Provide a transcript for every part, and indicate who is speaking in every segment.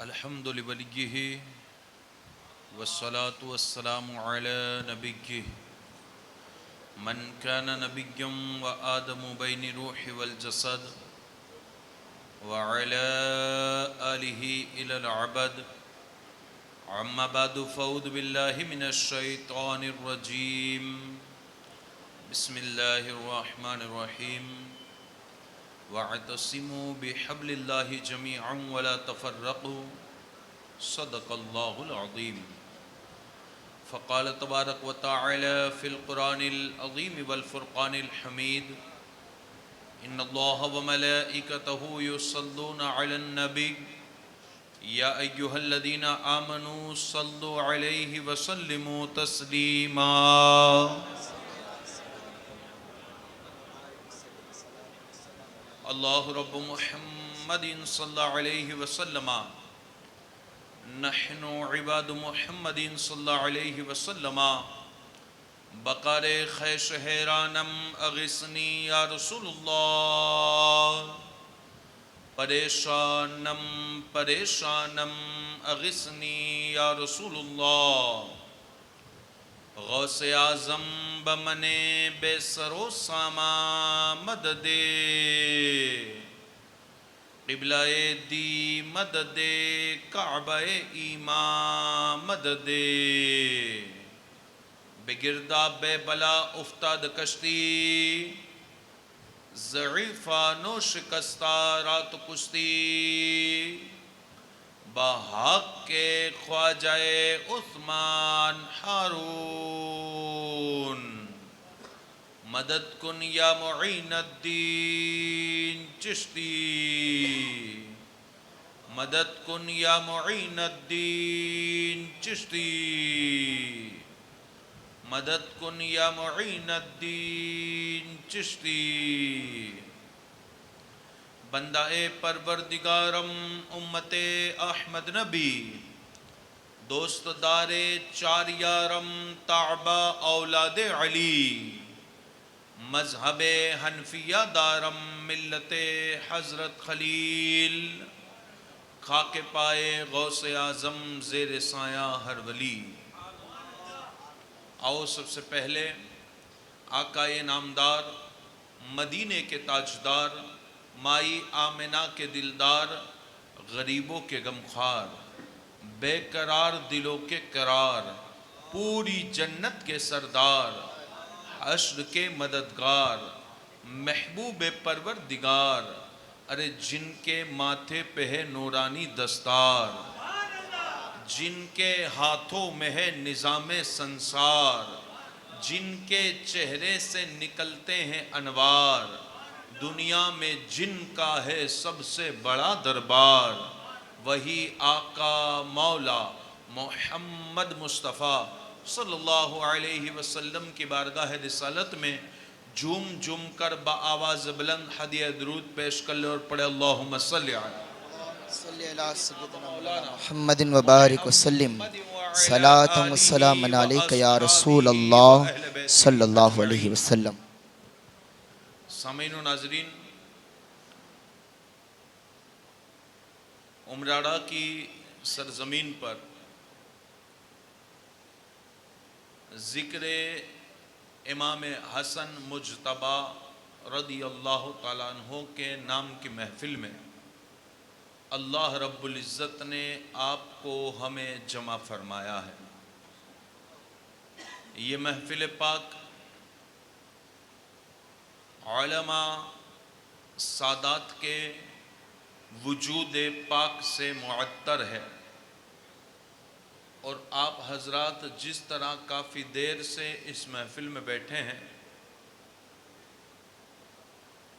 Speaker 1: الحمد لوليه والصلاة والسلام على نبيه من كان نبيا وآدم بين الروح والجسد وعلى آله إلى العبد عما بعد فأعوذ بالله من الشيطان الرجيم بسم الله الرحمن الرحيم واعتصموا بحبل الله جميعا ولا تفرقوا صدق الله العظيم فقال تبارك وتعالى في القرآن العظيم والفرقان الحميد إن الله وملائكته يصلون على النبي يا أيها الذين آمنوا صلوا عليه وسلموا تسليما الله رب محمد صلى الله عليه وسلم نحن عباد محمد صلی اللہ علیہ وسلم بقار خیش حیرانم اغسنی یا رسول اللہ پریشانم اغسنی یا رسول اللہ غوث اعظم بمن بے سر و ساما مدد قبلہ دی مدد کعبہ ایمان مدد بگردہ بے بلا افتاد کشتی ضعیفہ نو شکستہ رات کشتی بحق کے خواجہ عثمان ہارون مدد کن یا معین الدین چشتی مدد کن یا معین الدین چشتی مدد کن یا معین الدین چشتی بندہ پروردگارم امت احمد نبی دوست دار چار یارم تعبہ اولاد علی مذہب حنفیہ دارم ملت حضرت خلیل خاک پائے غوث اعظم زیر سایہ ہر ولی آؤ سب سے پہلے آقا نامدار مدینے کے تاجدار مائی آمنہ کے دلدار غریبوں کے غمخوار بے قرار دلوں کے قرار پوری جنت کے سردار حشر کے مددگار محبوب پروردگار ارے جن کے ماتھے پہ ہے نورانی دستار جن کے ہاتھوں میں ہے نظام سنسار جن کے چہرے سے نکلتے ہیں انوار دنیا میں جن کا ہے سب سے بڑا دربار وہی آقا مولا محمد مصطفیٰ صلی اللہ علیہ وسلم کی بارگاہ رسالت میں جھوم جھوم کر بآواز بلند ہدیہ درود پیش کر لے اور پڑھے اللہم صلی علی
Speaker 2: سیدنا محمد وبارک وسلم صلاۃ و سلام علیک یا رسول اللہ صلی اللہ علیہ وسلم.
Speaker 1: سامعین و ناظرین، امراڑہ کی سرزمین پر ذکر امام حسن مجتبی رضی اللہ تعالیٰ عنہ کے نام کی محفل میں اللہ رب العزت نے آپ کو ہمیں جمع فرمایا ہے. یہ محفل پاک علماء سادات کے وجود پاک سے معطر ہے اور آپ حضرات جس طرح کافی دیر سے اس محفل میں بیٹھے ہیں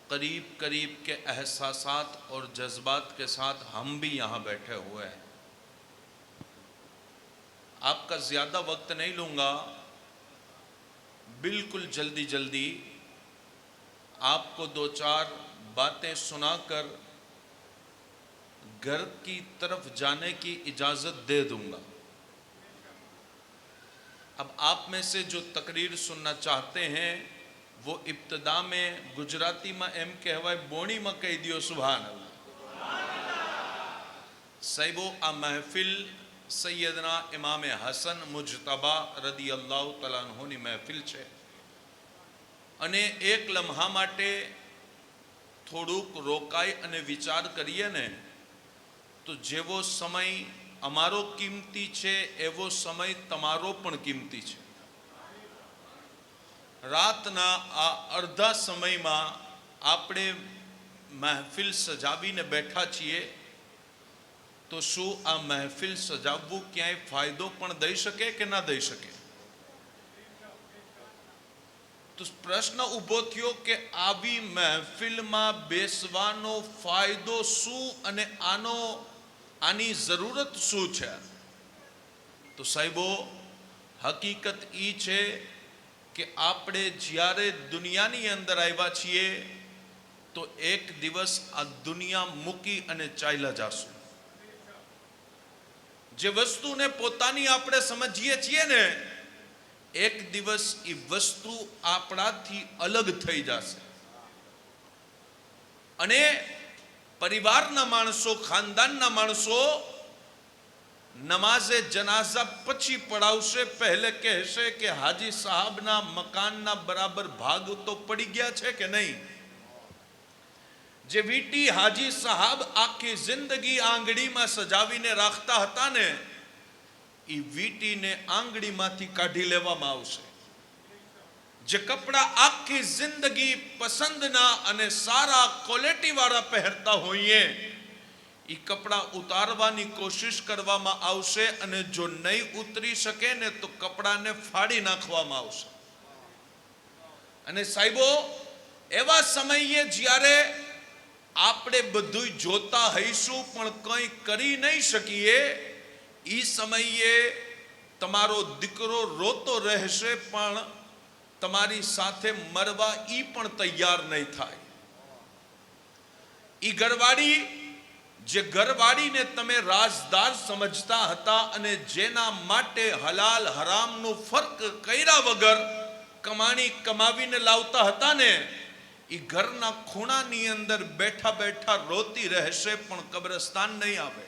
Speaker 1: قریب قریب کے احساسات اور جذبات کے ساتھ ہم بھی یہاں بیٹھے ہوئے ہیں. آپ کا زیادہ وقت نہیں لوں گا، بالکل جلدی جلدی آپ کو دو چار باتیں سنا کر گھر کی طرف جانے کی اجازت دے دوں گا. اب آپ میں سے جو تقریر سننا چاہتے ہیں وہ ابتدا میں گجراتی میں ایم کہوائے بونی میں کہہ دیو سبحان اللہ. સાહેબો, આ મહેફિલ સૈયદના ઇમામે હસન મુજતબા રદિયલ્લાહુ તઆલા અન્હુની મહેફિલ છે અને એક લમ્હા માટે થોડુંક રોકાઈ અને વિચાર કરીએ ને તો જેવો સમય અમારો કિંમતી છે એવો સમય તમારો પણ કિંમતી છે. રાતના આ અડધા સમયમાં આપણે મહેફિલ સજાવીને બેઠા છીએ તો શું આ મહેફિલ સજાવવું ક્યાંય ફાયદો પણ દઈ શકે કે ના દઈ શકે? તો પ્રશ્ન ઊભો થયો કે આવી મહેફિલમાં બેસવાનો ફાયદો શું અને આની જરૂરત શું છે? તો સાહેબો, હકીકત એ છે કે આપણે જ્યારે દુનિયાની અંદર આવ્યા છીએ તો એક દિવસ આ દુનિયા મૂકી અને ચાલ્યા જાશું. જે વસ્તુને પોતાની આપણે સમજીએ છીએ ને, એક દિવસ એ વસ્તુ આપણાથી અલગ થઈ જશે અને પરિવારના માણસો, ખાનદાનના માણસો નમાઝે જનાઝા પછી પડાવશે, પહેલે કહેશે કે હાજી સાહેબના મકાનના બરાબર ભાગ તો પડી ગયા છે કે નહીં? જે વીટી હાજી સાહેબ આખી જિંદગી આંગળીમાં સજાવીને રાખતા હતા ને, એ વીટીને આંગળીમાંથી કાઢી લેવામાં આવશે. જે કપડા આખી જિંદગી પસંદના અને સારા ક્વોલિટી વાળા પહેરતા હોઈએ, એ કપડા ઉતારવાની કોશિશ કરવામાં આવશે અને જો નહીં ઉતરી શકે ને તો કપડાને ફાડી નાખવામાં આવશે. અને સાહેબો, એવા સમયે જ્યારે આપણે બધું જોતા હઈશું પણ કંઈ કરી નહીં શકીએ, એ સમયે તમારો દીકરો રોતો રહેશે પણ તમારી સાથે મરવા ઈ પણ તૈયાર નહીં થાય. ઈ ઘરવાળી, જે ઘરવાળીને તમે રાજદાર સમજતા હતા અને જેના માટે હલાલ હરામનું ફર્ક કર્યા વગર કમાણી કમાવીને લાવતા હતા ને, એ ઘરના ખૂણાની અંદર બેઠા બેઠા રોતી રહેશે પણ કબ્રસ્તાન નહીં આવે.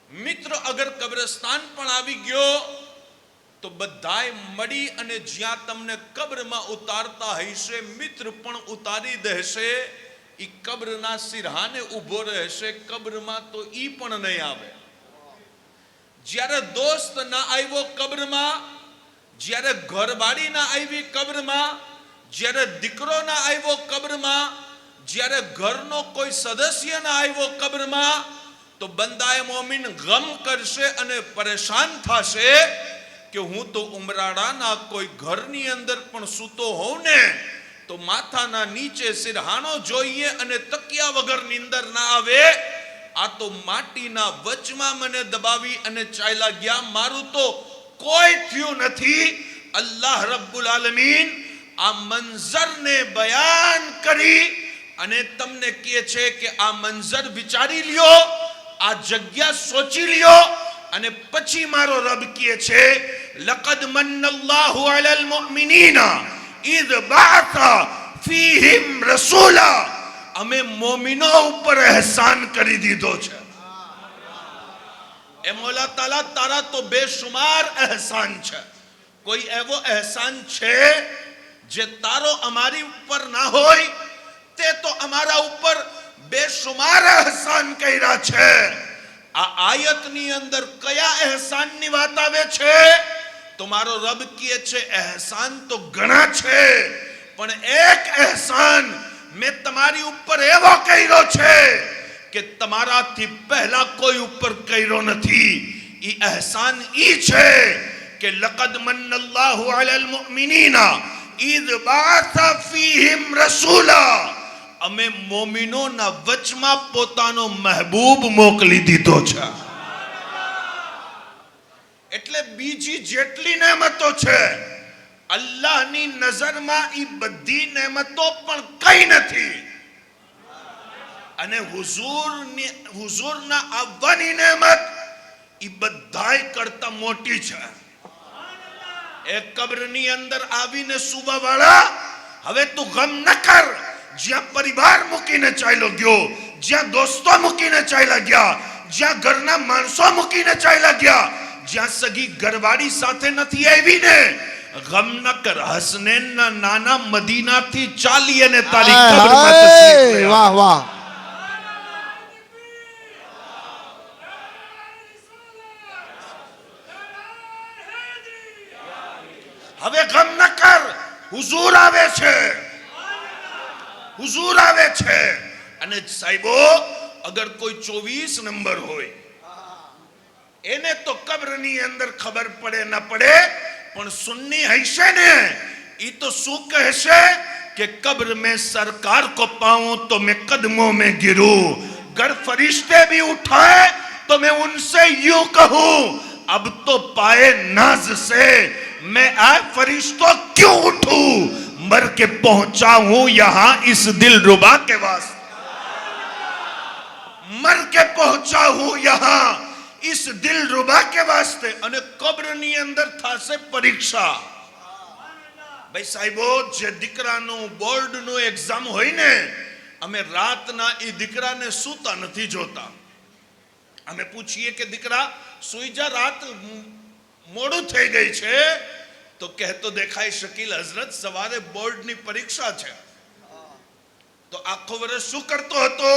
Speaker 1: મિત્ર, અગર કબ્રસ્તાન પણ આવી ગયો તો બધાય મળી અને જ્યાં તમને કબ્રમાં ઉતારતા હશે, મિત્ર પણ ઉતારી દેશે. ઈ કબ્રના સિરહાને ઊભો રહેશે, કબ્રમાં તો ઈ પણ નહીં આવે. જ્યારે દોસ્ત ના આવ્યો કબ્રમાં, જ્યારે ઘરવાળી ના આવી કબ્રમાં, જ્યારે દીકરો ના આવ્યો કબ્રમાં, જ્યારે ઘરનો કોઈ સદસ્ય ના આવ્યો કબ્રમાં, તો બંદાએ મોમિન ગમ કરશે અને પરેશાન થશે કે હું તો ઉમરાળાના કોઈ ઘરની અંદર પણ સૂતો હોઉં ને તો માથાના નીચે સિરહાણો જોઈએ અને તકિયા વગર નીંદર ના આવે. આ તો માટીના વચમાં મને દબાવી અને ચાલ્યા ગયા, મારું તો કોઈ થયું નથી. અલ્લાહ રબ્બુલ આલમીન આ મંઝરને બયાન કરી અને તમને કહે છે કે આ મંઝર વિચારી લ્યો, આ જગ્યા સોચી લ્યો. અને પછી મારો રબ કહે છે, લaqad મન્નલ્લાહુ અલલ મુમિનીના ઇદ બઅસા ફીહિમ રસૂલા. અમે મોમિનો ઉપર એહસાન કરી દીધો છે. એ મોલા તાલા, તારા તો બેશુમાર એહસાન છે. કોઈ એવો એહસાન છે જે તારો અમારી ઉપર ના હોય? તે તો અમારા ઉપર બેશુમાર એહસાન કર્યા છે. આ આયતની અંદર કયા એહસાનની વાત આવે છે? તો મારો રબ કહે છે એહસાન તો ઘણા છે, પણ એક એહસાન મેં તમારી ઉપર એવો કર્યો છે કે તમારાથી પહેલા કોઈ ઉપર કર્યો નથી. ઈ એહસાન ઈ છે કે લaqad મન્નલ્લાહુ અલલ મુમિનીના ઇદ બઅસા ફીહિમ રસૂલા. અમે મોમિનોના વચમાં પોતાનો મહેબૂબ મોકલી દીધો છે. એટલે બીજી જેટલી નેમતો છે અલ્લાહની નજરમાં ઈ બધી નેમતો પણ કઈ નથી. અને હુઝુરના આવવાની નેમત ઈ બધાય કરતા મોટી છે. એક કબ્રની અંદર આવીને સુવા વાળા, હવે તું ગમ ન કર. જ્યાં પરિવાર મૂકીને ચાલ્યો ગયો, જ્યાં દોસ્તો મૂકીને ચાલ્યા ગયા,
Speaker 3: જ્યાં ઘરના માણસો મૂકીને ચાલ્યા ગયા, જ્યાં સગી ઘરવાળી સાથે નથી આવી ને, ગમ ન કર, હસનૈનના નાના મદીનાથી ચાલી અને તારી કબરમાં તશરીફ લઈ
Speaker 2: વાહ વાહ.
Speaker 3: હવે ગમ ન કર, હુઝુર આવે છે, હુઝુર આવે છે. અને સાહેબો, અગર કોઈ 24 નંબર હોય એને તો કબ્રની અંદર ખબર પડે ન પડે, પણ સુન્ની હૈશે ને, ઈ તો શું કહેશે કે कब्र में सरकार को पाऊं तो मैं कदमों में गिरूं, अगर फरिश्ते भी उठाए तो मैं उनसे यूं कहूं, अब तो पाए नाज से मैं आए फरिश्तों क्यों उठूं, मर के पहुंचा हूं यहां इस दिल रुबा के वास्ते, मर के पहुंचा हूं यहां इस दिल रुबा के वास्ते. અને કબ્રની અંદર થાશે પરીક્ષા. ભાઈ સાહેબો, જે દીકરાનું બોર્ડનું એક્ઝામ હોય ને, અમે રાતના એ દીકરાને સૂતા નથી જોતા. અમે પૂછીએ કે દીકરા સુઈ જા, રાત મોડું થઈ ગઈ છે, તો કહેતો દેખાય શકીલ હઝરત સવારે બોર્ડની પરીક્ષા છે. તો આખો વર્ષ શું કરતો હતો?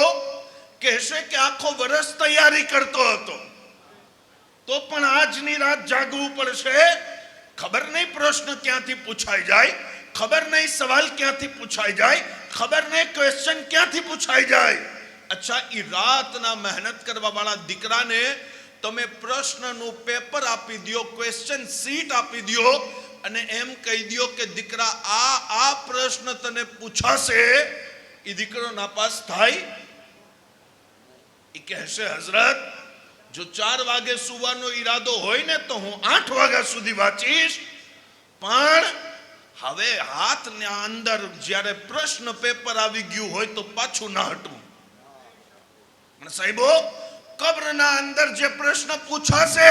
Speaker 3: કહેશે કે આખો વર્ષ તૈયારી કરતો હતો, તો પણ આજની રાત જાગવું પડશે. ખબર નહીં પ્રશ્ન ક્યાંથી પૂછાઈ જાય, ખબર નહીં સવાલ ક્યાંથી પૂછાઈ જાય, ખબર નહીં ક્વેશ્ચન ક્યાંથી પૂછાઈ જાય. અચ્છા, ઈ રાતના મહેનત કરવા વાળા દીકરાને તમે પ્રશ્નનું પેપર આપી દો, ક્વેશ્ચન શીટ આપી દો અને એમ કહી દો કે દીકરા આ પ્રશ્ન તને પૂછાશે, ઈ દીકરો નાપાસ થાય? ઈ કહેશે હઝરત, જો 4 વાગે સુવાનો ઈરાદો હોય ને તો હું 8 વાગ્યા સુધી વાંચીશ, પણ હવે હાથના અંદર જ્યારે પ્રશ્ન પેપર આવી ગયું હોય તો પાછું ના હટવું. પણ સાહેબો, કબ્રના અંદર જે પ્રશ્ન પૂછાશે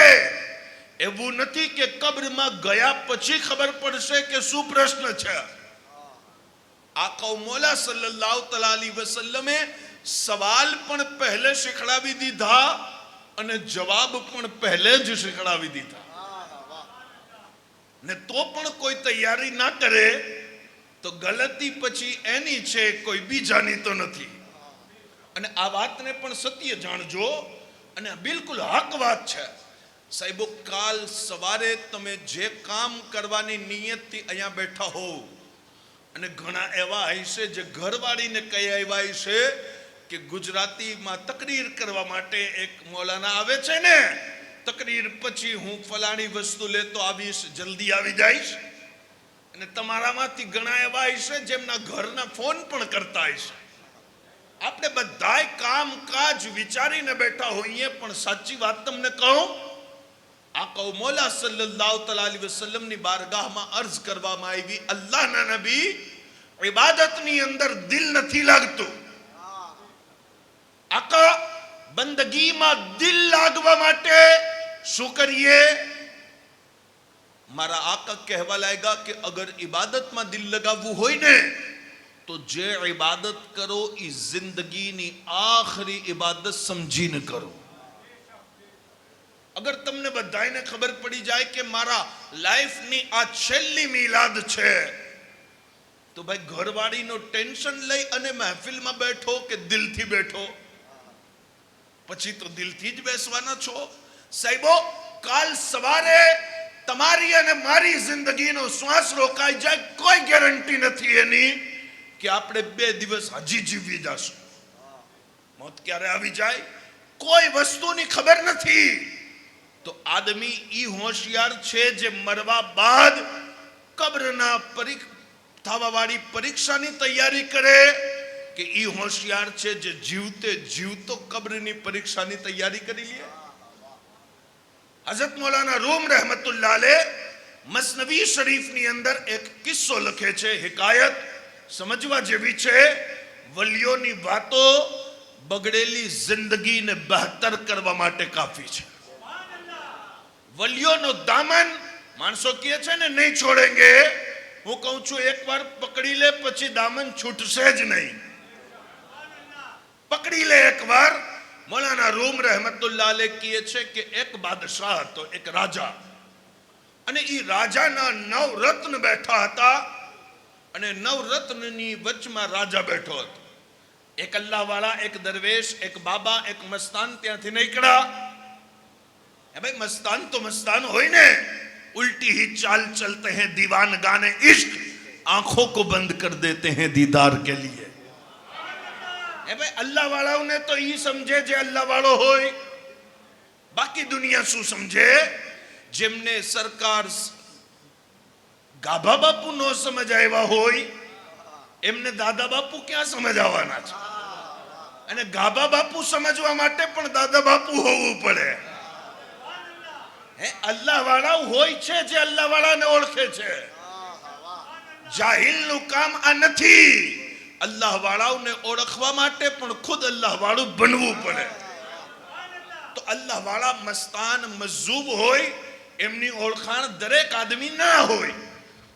Speaker 3: એવું નથી કે કબ્રમાં ગયા પછી ખબર પડશે કે શું પ્રશ્ન છે. આકા મૌલા સલ્લલ્લાહુ તઆલા અલૈહિ વસલ્લમે સવાલ પણ પહેલે શીખડાવી દીધા અને જવાબ પણ પહેલે જ શીખડાવી દીધા. ને તો પણ કોઈ તૈયારી ના કરે તો ગલતી પછી એની છે, કોઈ બીજાની તો નથી. અને આ વાતને પણ સત્ય જાણજો, અને બિલકુલ હક વાત છે. સાહેબો, કાલ સવારે તમે જે કામ કરવાની નિયતથી અહીંયા બેઠા હોવ, અને ઘણા એવા હશે જે ઘરવાળીને કહી આવ્યા હશે કે ગુજરાતીમાં તકરીર કરવા માટે એક મૌલાના આવે છે ને, તકરીર પછી હું ફલાણી વસ્તુ લેતો આવીશ, જલ્દી આવી જઈશ. અને તમારામાંથી ઘણા એવા હશે જેમના ઘરના ફોન પણ કરતા હશે. આપણે બધાય કામકાજ વિચારીને બેઠા હોઈએ, પણ સાચી વાત તમને કહું, આકા મૌલા સલ્લલ્લાહુ તઆલા અલૈહિ વસલ્લમની બારગાહમાં અર્જ કરવામાં આવી, અલ્લાહના નબી, ઇબાદતની અંદર દિલ નથી લાગતું. આકા, બંદગીમાં દિલ લાગવા માટે શું કરીએ? મારા આકા કહેવા લાગ્યા કે અગર ઇબાદતમાં દિલ લગાવવું હોય ને, તો જે ઇબાદત કરો એ જિંદગીની આખરી ઇબાદત સમજીને કરો. અગર તમને બધાને ખબર પડી જાય કે મારા લાઈફની આ છેલ્લી મિલાદ છે, તો ભાઈ ઘરવાળીનો ટેન્શન લઈ અને મહેફિલમાં બેઠો કે દિલથી બેઠો? પછી તો દિલથી જ બેસવાના છો. સાહેબો, કાલ સવારે તમારી અને મારી જિંદગીનો શ્વાસ રોકાઈ જાય, કોઈ ગેરંટી નથી એની કે આપણે 2 દિવસ હજી જીવી જશું. મોત ક્યારે આવી જાય કોઈ વસ્તુની ખબર નથી. તો આદમી ઈ હોશિયાર છે જે મરવા બાદ કબ્રના થવા વાળી પરીક્ષાની તૈયારી કરે, કે ઈ હોશિયાર છે જે જીવતે જીવતો કબ્રની પરીક્ષાની તૈયારી કરી લે? હઝરત મૌલાના રૂમ રહેમતુલ્લાહ અલૈહ મસનવી શરીફની અંદર એક કિસ્સો લખે છે, હિકાયત સમજવા જેવી છે. વલીઓની વાતો બગડેલી જિંદગીને બહેતર કરવા માટે કાફી છે. વલીઓનો દામન માણસો કહે છે ને નહીં છોડેંગે, હું કહું છું એકવાર પકડી લે પછી દામન છૂટશે જ નહીં. પકડી લે એકવાર, મૌલાના રૂમ રહેમતુલ્લાહ અલૈહ કહે છે કે એક બાદશાહ હતો, એક રાજા, અને એ રાજાના 9 રત્ન બેઠા હતા અને 9 રત્નની વચમાં રાજા બેઠો હતો. એક અલ્લાહ વાળા, એક દરવેશ, એક બાબા, એક મસ્તાન ત્યાંથી નીકળ્યા. ભાઈ મસ્તાન તો મસ્તાન હોય ને, उल्टी ही चाल चलते हैं दीवान गाने इश्क, आंखों को बंद कर देते हैं दीदार के लिए. भाई अल्लाह वाળાઓને તો ઈ સમજે જે અલ્લાહ વાળો હોય, બાકી દુનિયા શું સમજે? જેમને સરકાર ગાભા બાપુ નો સમજ આવ્યા હોય એમને દાદા બાપુ ક્યાં સમજાવવાના છે? અને ગાભા બાપુ સમજવા માટે પણ દાદા બાપુ હોવું પડે. અલ્લાહ વાળા હોય છે જે અલ્લાહ વાળાને ઓળખે છે. જાહિલનું કામ આ નથી. અલ્લાહ વાળાઓને ઓળખવા માટે પણ ખુદ અલ્લાહ વાળું બનવું પડે. તો અલ્લાહ વાળા મસ્તાન મજ્જૂબ હોય એમની ઓળખાણ દરેક આદમી ના હોય.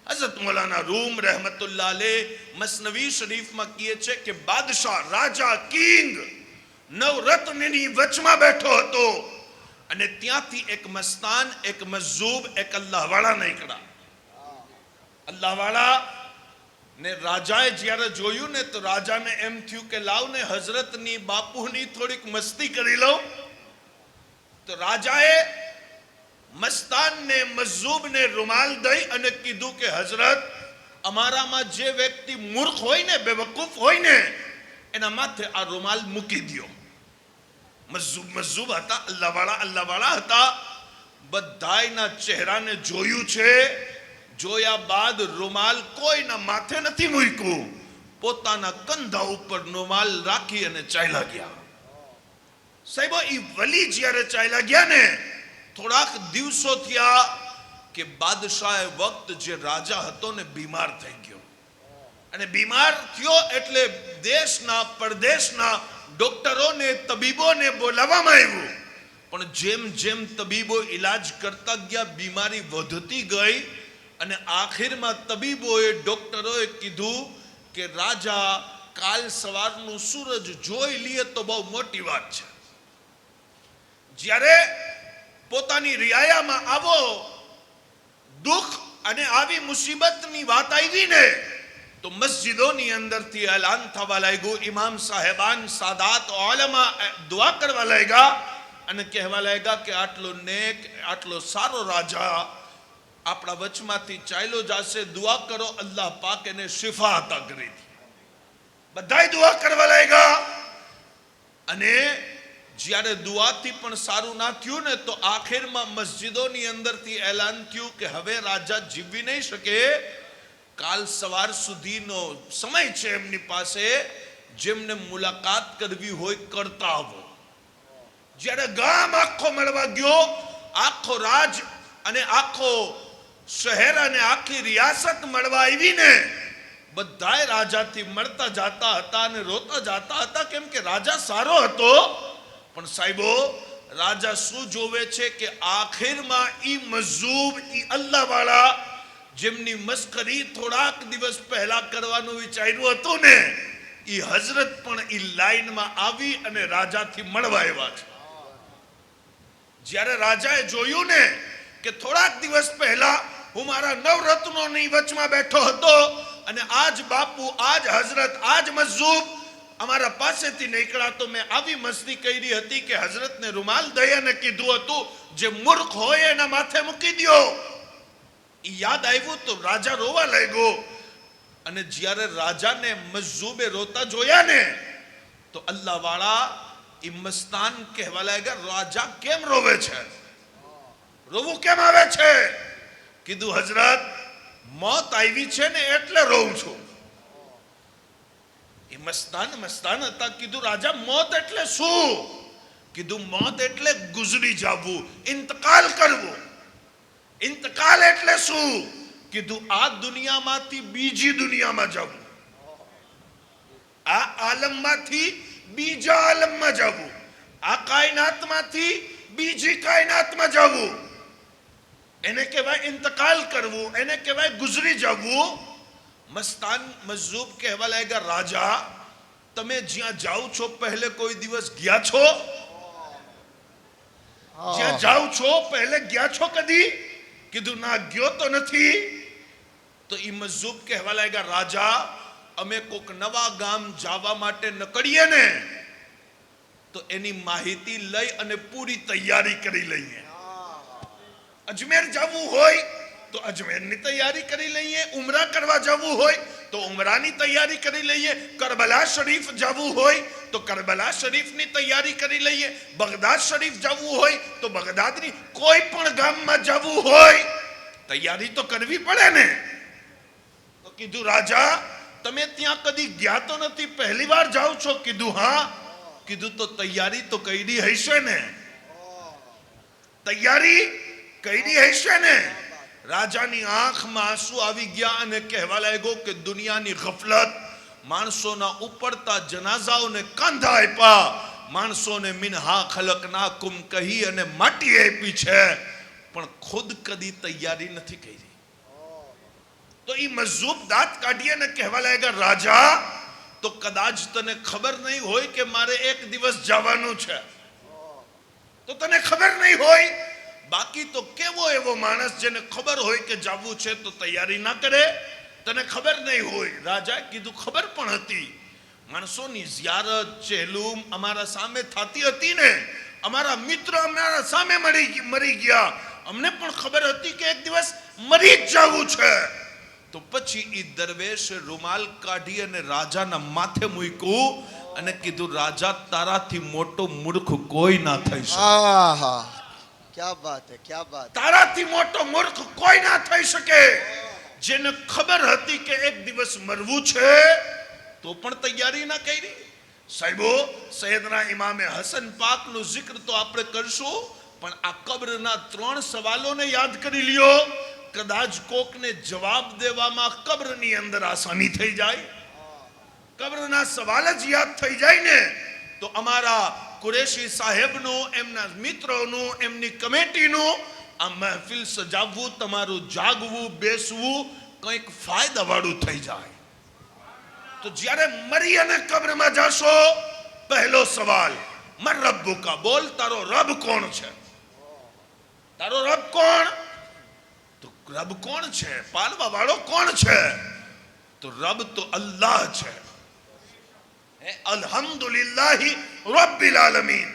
Speaker 3: હઝરત મૌલાના રૂમ રહેમતુલ્લાહ અલૈહ મસનવી શરીફમાં કહે છે કે બાદશાહ, રાજા, કિંગ 9 રત્નની વચમાં બેઠો હતો અને ત્યાંથી એક મસ્તાન, એક મજ્જૂબ, એક અલ્લાહ વાળા નીકળ્યા. અલ્લાહ વાળા ને રાજાએ જ્યારે જોયું ને તો રાજાને એમ થયું કે લાવ ને હઝરતની બાપુની થોડીક મસ્તી કરી લઉં. તો રાજાએ મસ્તાનને, મજ્જૂબને રૂમાલ દઈ અને કીધું કે હઝરત, અમારામાં જે વ્યક્તિ મૂર્ખ હોય ને, બેવકૂફ હોય ને, એના માથે આ રૂમાલ મૂકી દો. મજ્જૂબ હતા, અલ્લાહ વાળા હતા. બધાયના ચહેરાને જોયું છે. જોયા બાદ રૂમાલ કોઈના માથે નથી મૂક્યું, પોતાના કંધા ઉપર રૂમાલ રાખી અને ચાલ્યા ગયા. સાહેબો, ઈ વલી જ્યારે ચાલ્યા ગયા ને, થોડાક દિવસો થયા કે બાદશાહે વખત જે રાજા હતો ને બીમાર થઈ ગયો. અને બીમાર થયો એટલે દેશના પરદેશના ડોક્ટરોને, તબીબોને બોલાવવામાં આવ્યું. પણ જેમ જેમ તબીબો ઈલાજ કરતા ગયા બીમારી વધતી ગઈ અને આખિરમાં તબીબોએ, ડોક્ટરોએ કીધું કે રાજા કાલ સવારનું સૂરજ જોઈ લઈએ તો બહુ મોટી વાત છે. જ્યારે પોતાની રિયાયામાં આવો દુઃખ અને આવી મુસીબતની વાત આવી ને તો મસ્જિદોની અંદરથી એલાન થવા લાગ્યું. ઇમામ સાહેબાન, સાદાત, ઉલમા દુઆ કરવા લાગ્યા અને કહેવા લાગ્યા કે આટલો નેક, આટલો સારો રાજા આપણા વચમાંથી ચાલ્યો જશે, દુઆ કરો અલ્લાહ પાક એને શિફા અતા કરી. બધાય દુઆ કરવા લાગ્યા. અને જ્યારે દુઆથી પણ સારું ના થયું ને તો આખિરમાં મસ્જિદોની અંદરથી એલાન થયું કે હવે રાજા જીવી નહીં શકે, કાલ સવાર સુધીનો સમય છે એમની પાસે, જેમને મુલાકાત કરવી હોય કરતા આવો. જ્યારે ગામ આખો મળવા ગયો, આખો રાજ અને આખો શહેર અને આખી રિયાસત મળવા આવી ને બધાય રાજાથી મળતા જાતા હતા અને રોતા જાતા હતા, કેમ કે રાજા સારો હતો. પણ સાહેબો, રાજા શું જોવે છે કે આખિરમાં ઈ મજ્જૂબ, ઈ અલ્લાહ વાળા જેમની મસ્કરી થોડાક દિવસ પહેલા કરવાનું વિચાર્યું હતું ને, ઈ હઝરત પણ ઈ લાઈનમાં આવી અને રાજાથી મળવા આવ્યા છે. જ્યારે રાજાએ જોયું ને કે થોડાક દિવસ પહેલા હું મારા 9 રત્નોની વચમાં બેઠો હતો અને આજ બાપુ, આજ હઝરત, આજ મજ્જૂબ અમારા પાસેથી નીકળ્યા તો મેં આવી મસ્તી કરી હતી કે હઝરતને રૂમાલ દઈ અને કીધું હતું જે મૂર્ખ હોય એના માથે મૂકી દો. યાદ આવ્યું તો રાજા રોવા લાગ્યો. અને જ્યારે રાજાને મજ્જૂબે રોતા જોયા ને તો અલ્લાહ વાળા ઈ મસ્તાન કહેવા લાગ્યા, રાજા કેમ રોવે છે? રોવું કેમ આવે છે? કીધું હઝરત, મોત આવી છે ને એટલે રોઉં છું. એ મસ્તાન હતા. કીધું રાજા, મોત એટલે શું? કીધું મોત એટલે ગુજરી જવું, ઇંતકાલ કરવું. ઇંતકાલ એટલે શું? કીધું આ દુનિયામાંથી બીજી દુનિયામાં જવું, આ આલમમાંથી બીજા આલમમાં જવું, આ કાયનાતમાંથી બીજી કાયનાતમાં જવું. એને કહેવાય ઇંતકાલ કરવું, એને કહેવાય ગુજરી જવું. મસ્તાન મજ્જૂબ કહેવા લાગ્યા, રાજા તમે જ્યાં જાઓ છો પહેલે કોઈ દિવસ ગયા છો? જાવ છો, પહેલે ગયા છો કદી? કીધું ના, ગયો તો નથી. તો ઈ મજૂબ કહેવા લાગ્યા, રાજા અમે કોક નવા ગામ જવા માટે નીકળીએ ને તો એની માહિતી લઈ અને પૂરી તૈયારી કરી લઈએ. અજમેર જવું હોય તો અજમેરની તૈયારી કરી લઈએ, ઉમરા કરવા જવું હોય તો ઉમરાની તૈયારી કરી લઈએ, કરબલા શરીફ જવું હોય તો કરબલા શરીફની તૈયારી કરી લઈએ, બગદાદ શરીફ જવું હોય તો બગદાદની, કોઈ પણ ગામમાં જવું હોય તૈયારી તો કરવી પડે ને. તો કીધું રાજા તમે ત્યાં કદી ગયા તો નથી, પહેલી વાર જાઓ છો? કીધું હા. કીધું તો તૈયારી તો કરી હશે ને? તૈયારી કરી હશે ને? રાજાની આંખમાં આંસુ આવી ગયા અને કહેવા લાગ્યો કે દુનિયાની ગફલત, માણસોના ઉપડતા જનાઝાઓને કાંધા આપ્યા, માણસોને મિનહા ખલકનાકુમ કહી અને માટી આપી છે, પણ ખુદ કદી તૈયારી નથી કરી. તો ઈ મજૂબ દાંત કાઢીએ ને કહેવા લાગ્યા, રાજા તો કદાચ તને ખબર નહીં હોય કે મારે એક દિવસ જવાનું છે, તો તને ખબર નહીં હોય. બાકી તો કેવો એવો માણસ જેને ખબર હોય કે જવું છે તો તૈયારી ના કરે? તને ખબર નહીં હોય. રાજા કીધું ખબર પણ હતી. માણસોની ઝિયારત ચહેલુમ અમારા સામે થતી હતી ને, અમારા મિત્ર અમારા સામે મરી ગયા, અમને પણ ખબર હતી કે એક દિવસ મરી જ જવું છે. તો પછી ઈ દરવેશ રૂમાલ કાઢી અને રાજાના માથે મૂક્યું અને કીધું, રાજા તારાથી મોટો મૂર્ખ કોઈ ના થઈ શકે.
Speaker 2: આહા, ક્યા બાત હે, ક્યા બાત.
Speaker 3: તારાથી મોટો મૂર્ખ કોઈ ના થઈ શકે. જેને ખબર હતી કે એક દિવસ મરવું છે તો પણ તૈયારી ના કરી. સાહેબો, સૈયદના ઇમામે હસન પાકનું જિક્ર તો આપણે કરશું, પણ આ કબ્રના 3 સવાલોને યાદ કરી લ્યો. કદાચ કોકને જવાબ દેવામાં કબ્રની અંદર આસાની થઈ જાય, કબ્રના સવાલ જ યાદ થઈ જાય ને, તો અમારા કુરેશી સાહેબનું, એમના મિત્રોનું, એમની કમિટીનું આ મહેફિલ સજાવવું, તમારું જાગવું બેસવું કંઈક ફાયદાવાળું થઈ જાય. તો જ્યારે મરી અને કબ્રમાં જાશો, પહેલો સવાલ મર રબ્બુકા, બોલ તારો રબ કોણ છે? તારો રબ કોણ? તો રબ કોણ છે? પાલવા વાળો કોણ છે? તો રબ તો અલ્લાહ છે. અલ્હમ્દુલિલ્લાહી રબ્બિલ આલમીન.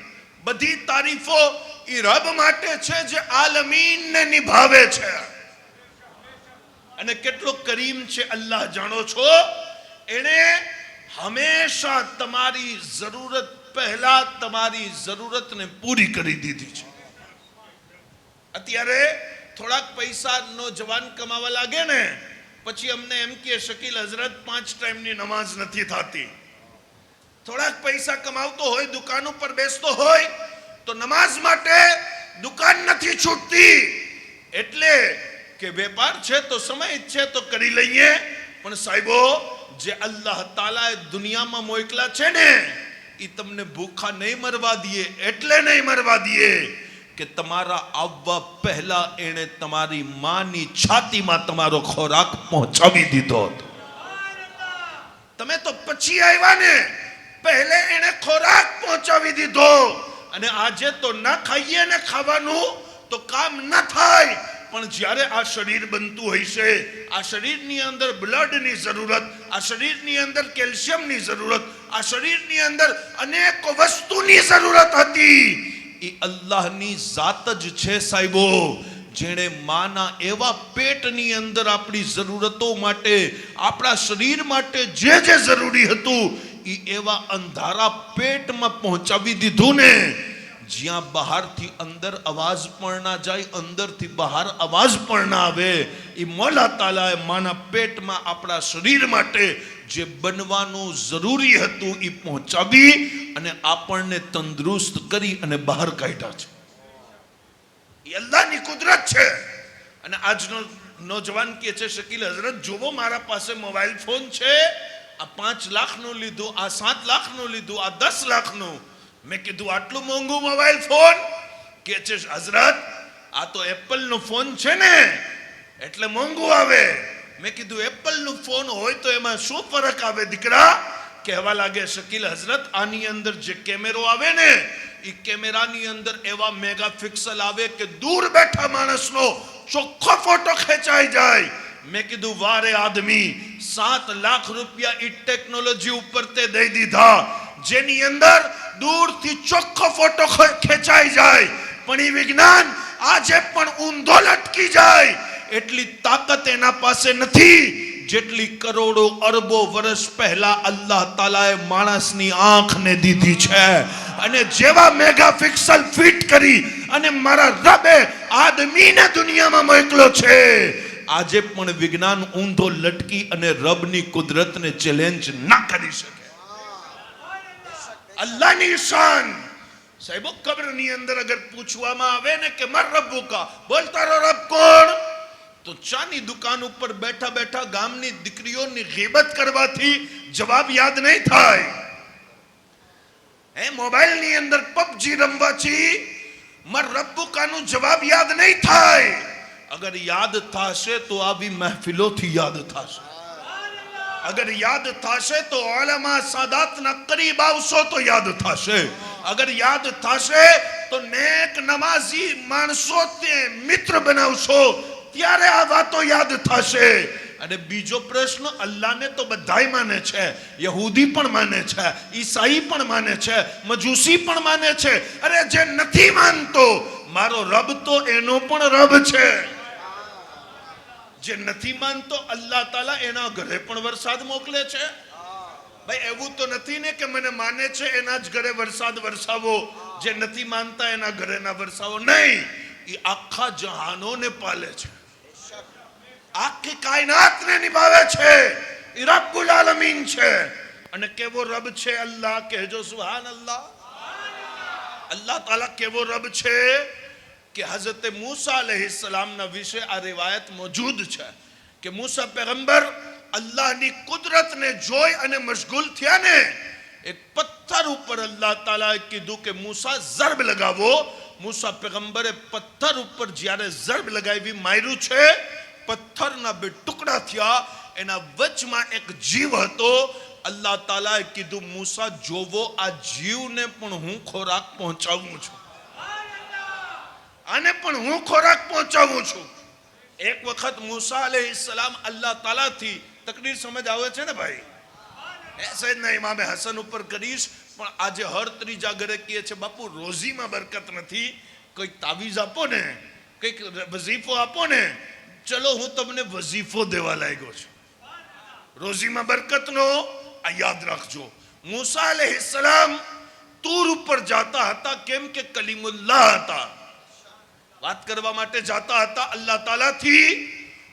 Speaker 3: બધી તારીફો ઈ રબ માટે છે જે આલમીનને નિભાવે છે. અને કેટલો કરીમ છે અલ્લાહ જાણો છો? એણે હંમેશા તમારી જરૂરત પહેલા તમારી જરૂરતને પૂરી કરી દીધી છે. અત્યારે થોડાક પૈસા નોજવાન કમાવા લાગે ને પછી અમને એમ કે શકીલ હઝરત 5 ટાઈમની નમાઝ નથી થતી. થોડાક પૈસા કમાવતો હોય, દુકાન ઉપર બેસતો હોય તો નમાઝ માટે દુકાન નથી છૂટતી, એટલે કે વેપાર છે તો સમય છે તો કરી લઈએ. પણ સાહેબો, જે અલ્લાહ તાલાએ દુનિયામાં મોકલા છે ને, એ તમને ભૂખા નહીં મરવા દે. એટલે નહીં મરવા દે કે તમારા આવવા પહેલા એણે તમારી માની છાતીમાં તમારો ખોરાક પહોંચાવી દીધો હતો. તમે તો પછી આવ્યા ને, પહેલે એણે ખોરાક પહોંચાવી દીધો. અને આજે તો ના ખાઈએ ને ખાવાનું તો કામ ન થાય. પણ જ્યારે આ શરીર બનતું હોય છે, આ શરીરની અંદર બ્લડની જરૂરત, આ શરીરની અંદર કેલ્શિયમની જરૂરત, આ શરીરની અંદર અનેક વસ્તુની જરૂરત હતી. એ અલ્લાહની જાત જ છે સાહેબો, જેણે માના એવા પેટની અંદર આપણી જરૂરતો માટે, આપણા શરીર માટે જે જે જરૂરી હતું એ એવા અંધારા પેટમાં પહોંચાવી દીધું ને, જ્યાં બહારથી અંદર અવાજ પણ ના જાય, અંદરથી બહાર અવાજ પણ ના આવે. એ મોલા તાલાએ માના પેટમાં આપણા શરીર માટે જે બનવાનું જરૂરી હતું એ પહોંચાવી અને આપણને તંદુરસ્ત કરી અને બહાર કાઢ્યા છે. એ અલ્લાહની કુદરત છે. અને આજનો નોજવાન કહે છે, શકીલ હઝરત જોવો મારા પાસે મોબાઈલ ફોન છે, આ 5 લાખનું લીધું, આ 7 લાખનું લીધું, આ 10 લાખનું. મેં કીધું આટલું મોંઘું મોબાઈલ ફોન? કે છે હઝરત આ તો એપલ નો ફોન છે ને એટલે મોંઘું આવે. મેં કીધું એપલ નો ફોન હોય તો એમાં શું ફરક આવે દીકરા? કહેવા લાગે શકીલ હઝરત આની અંદર જે કેમેરો આવે ને એ કેમેરાની અંદર એવા મેગા પિક્સલ આવે કે દૂર બેઠા માણસનો ચોખ્ખો ફોટો ખેંચાઈ જાય. મેં કીધું વારે આદમી, 7 લાખ રૂપિયા ઈ ટેકનોલોજી ઉપર તે દઈ દીધા જેની અંદર દૂરથી ચોખ્ખો ફોટો ખેંચાઈ જાય. પણ એ વિજ્ઞાન આજે પણ ઊંધો લટકી જાય એટલી તાકાત એના પાસે નથી જેટલી કરોડો અરબો વર્ષ પહેલા અલ્લાહ તાલાએ માણસની આંખને દીધી છે. અને જેવા મેગા પિક્સલ ફિટ કરી અને મારા રબે આદમીને દુનિયામાં મોકલ્યો છે. આજે પણ વિજ્ઞાન ઊંધો લટકી અને રબની કુદરતને ચેલેન્જ ના કરી શકે. અલ્લાહની શાન. સાહેબો, કબ્રની અંદર અગર પૂછવામાં આવે ને કે મર રબ્બુકા, બોલ તારો રબ કોણ, તો ચાની દુકાન ઉપર બેઠા બેઠા ગામની દીકરીઓની ગીબત કરવાથી જવાબ યાદ નહીં થાય. મોબાઈલની અંદર પબજી રમવાથી મર રબ્બુકાનો જવાબ યાદ નહીં થાય. અગર યાદ થશે તો આવી મહેફિલોથી યાદ થશે. અગર યાદ થશે તો ઉલમા સાદાતના કરીબ આવશો તો યાદ થશે. અગર યાદ થશે તો નેક નમાઝી માણસો તે મિત્ર બનાવશો ત્યારે આ વાતો યાદ થશે. અને બીજો પ્રશ્ન, અલ્લાહને તો બધાય માને છે, યહૂદી પણ માને છે, ઈસાઈ પણ માને છે, મજૂસી પણ માને છે. અરે જે નથી માનતો મારો રબ તો એનો પણ રબ છે. જે નથી માનતો અલ્લાહ તાલા એના ઘરે પણ વરસાદ મોકલે છે. ભાઈ, એવું તો નથી ને કે મને માને છે એના જ ઘરે વરસાદ વરસાવો, જે નથી માનતા એના ઘરે ના વરસાવો. નહીં, એ આખા જહાનોને પાલે છે, આખી કાયનાતને નિભાવે છે. એ રબ્બુલ આલમીન છે. અને કેવો રબ છે અલ્લાહ, કહેજો સુબહાનલ્લાહ. અલ્લાહ તાલા કેવો રબ છે કે હઝરત મૂસા અલૈહિસ્સલામના વિશે આ રિવાયત મોજૂદ છે કે મૂસા પેગમ્બર અલ્લાહની કુદરતને જોઈ અને મશગુલ થયા ને એક પથ્થર ઉપર અલ્લાહ તાલાએ કીધું કે મૂસા ઝરબ લગાવો. મૂસા પેગમ્બરે પથ્થર ઉપર જ્યારે ઝરબ લગાવી માર્યું છે, પથ્થરના 2 ટુકડા થયા. એના વચમાં એક જીવ હતો. અલ્લાહ તાલાએ કીધું મૂસા જોવો આ જીવને પણ હું ખોરાક પહોંચાવું છું, આને પણ હું ખોરાક પહોંચાવું છું. એક વખત મૂસા અલૈહિસ્સલામ અલ્લાહ તાલાથી તકદીર સમજ આવે છે ને ભાઈ, સૈયદના ઇમામે હસન ઉપર કરીશ. પણ આજે હર ત્રીજા ઘરે કહે છે બાપુ રોજીમાં બરકત નથી, કંઈક તાવીઝ આપો ને, કંઈક વઝીફો આપો ને. ચલો હું તમને વઝીફો દેવા લાગ્યો છું. રોજીમાં બરકતનો આ યાદ રાખજો. મૂસા અલૈહિસ્સલામ તૂર ઉપર જાતા હતા, કેમ કે કલીમુલ્લાહ હતા, વાત કરવા માટે જાતા હતા અલ્લાહ તાલાથી.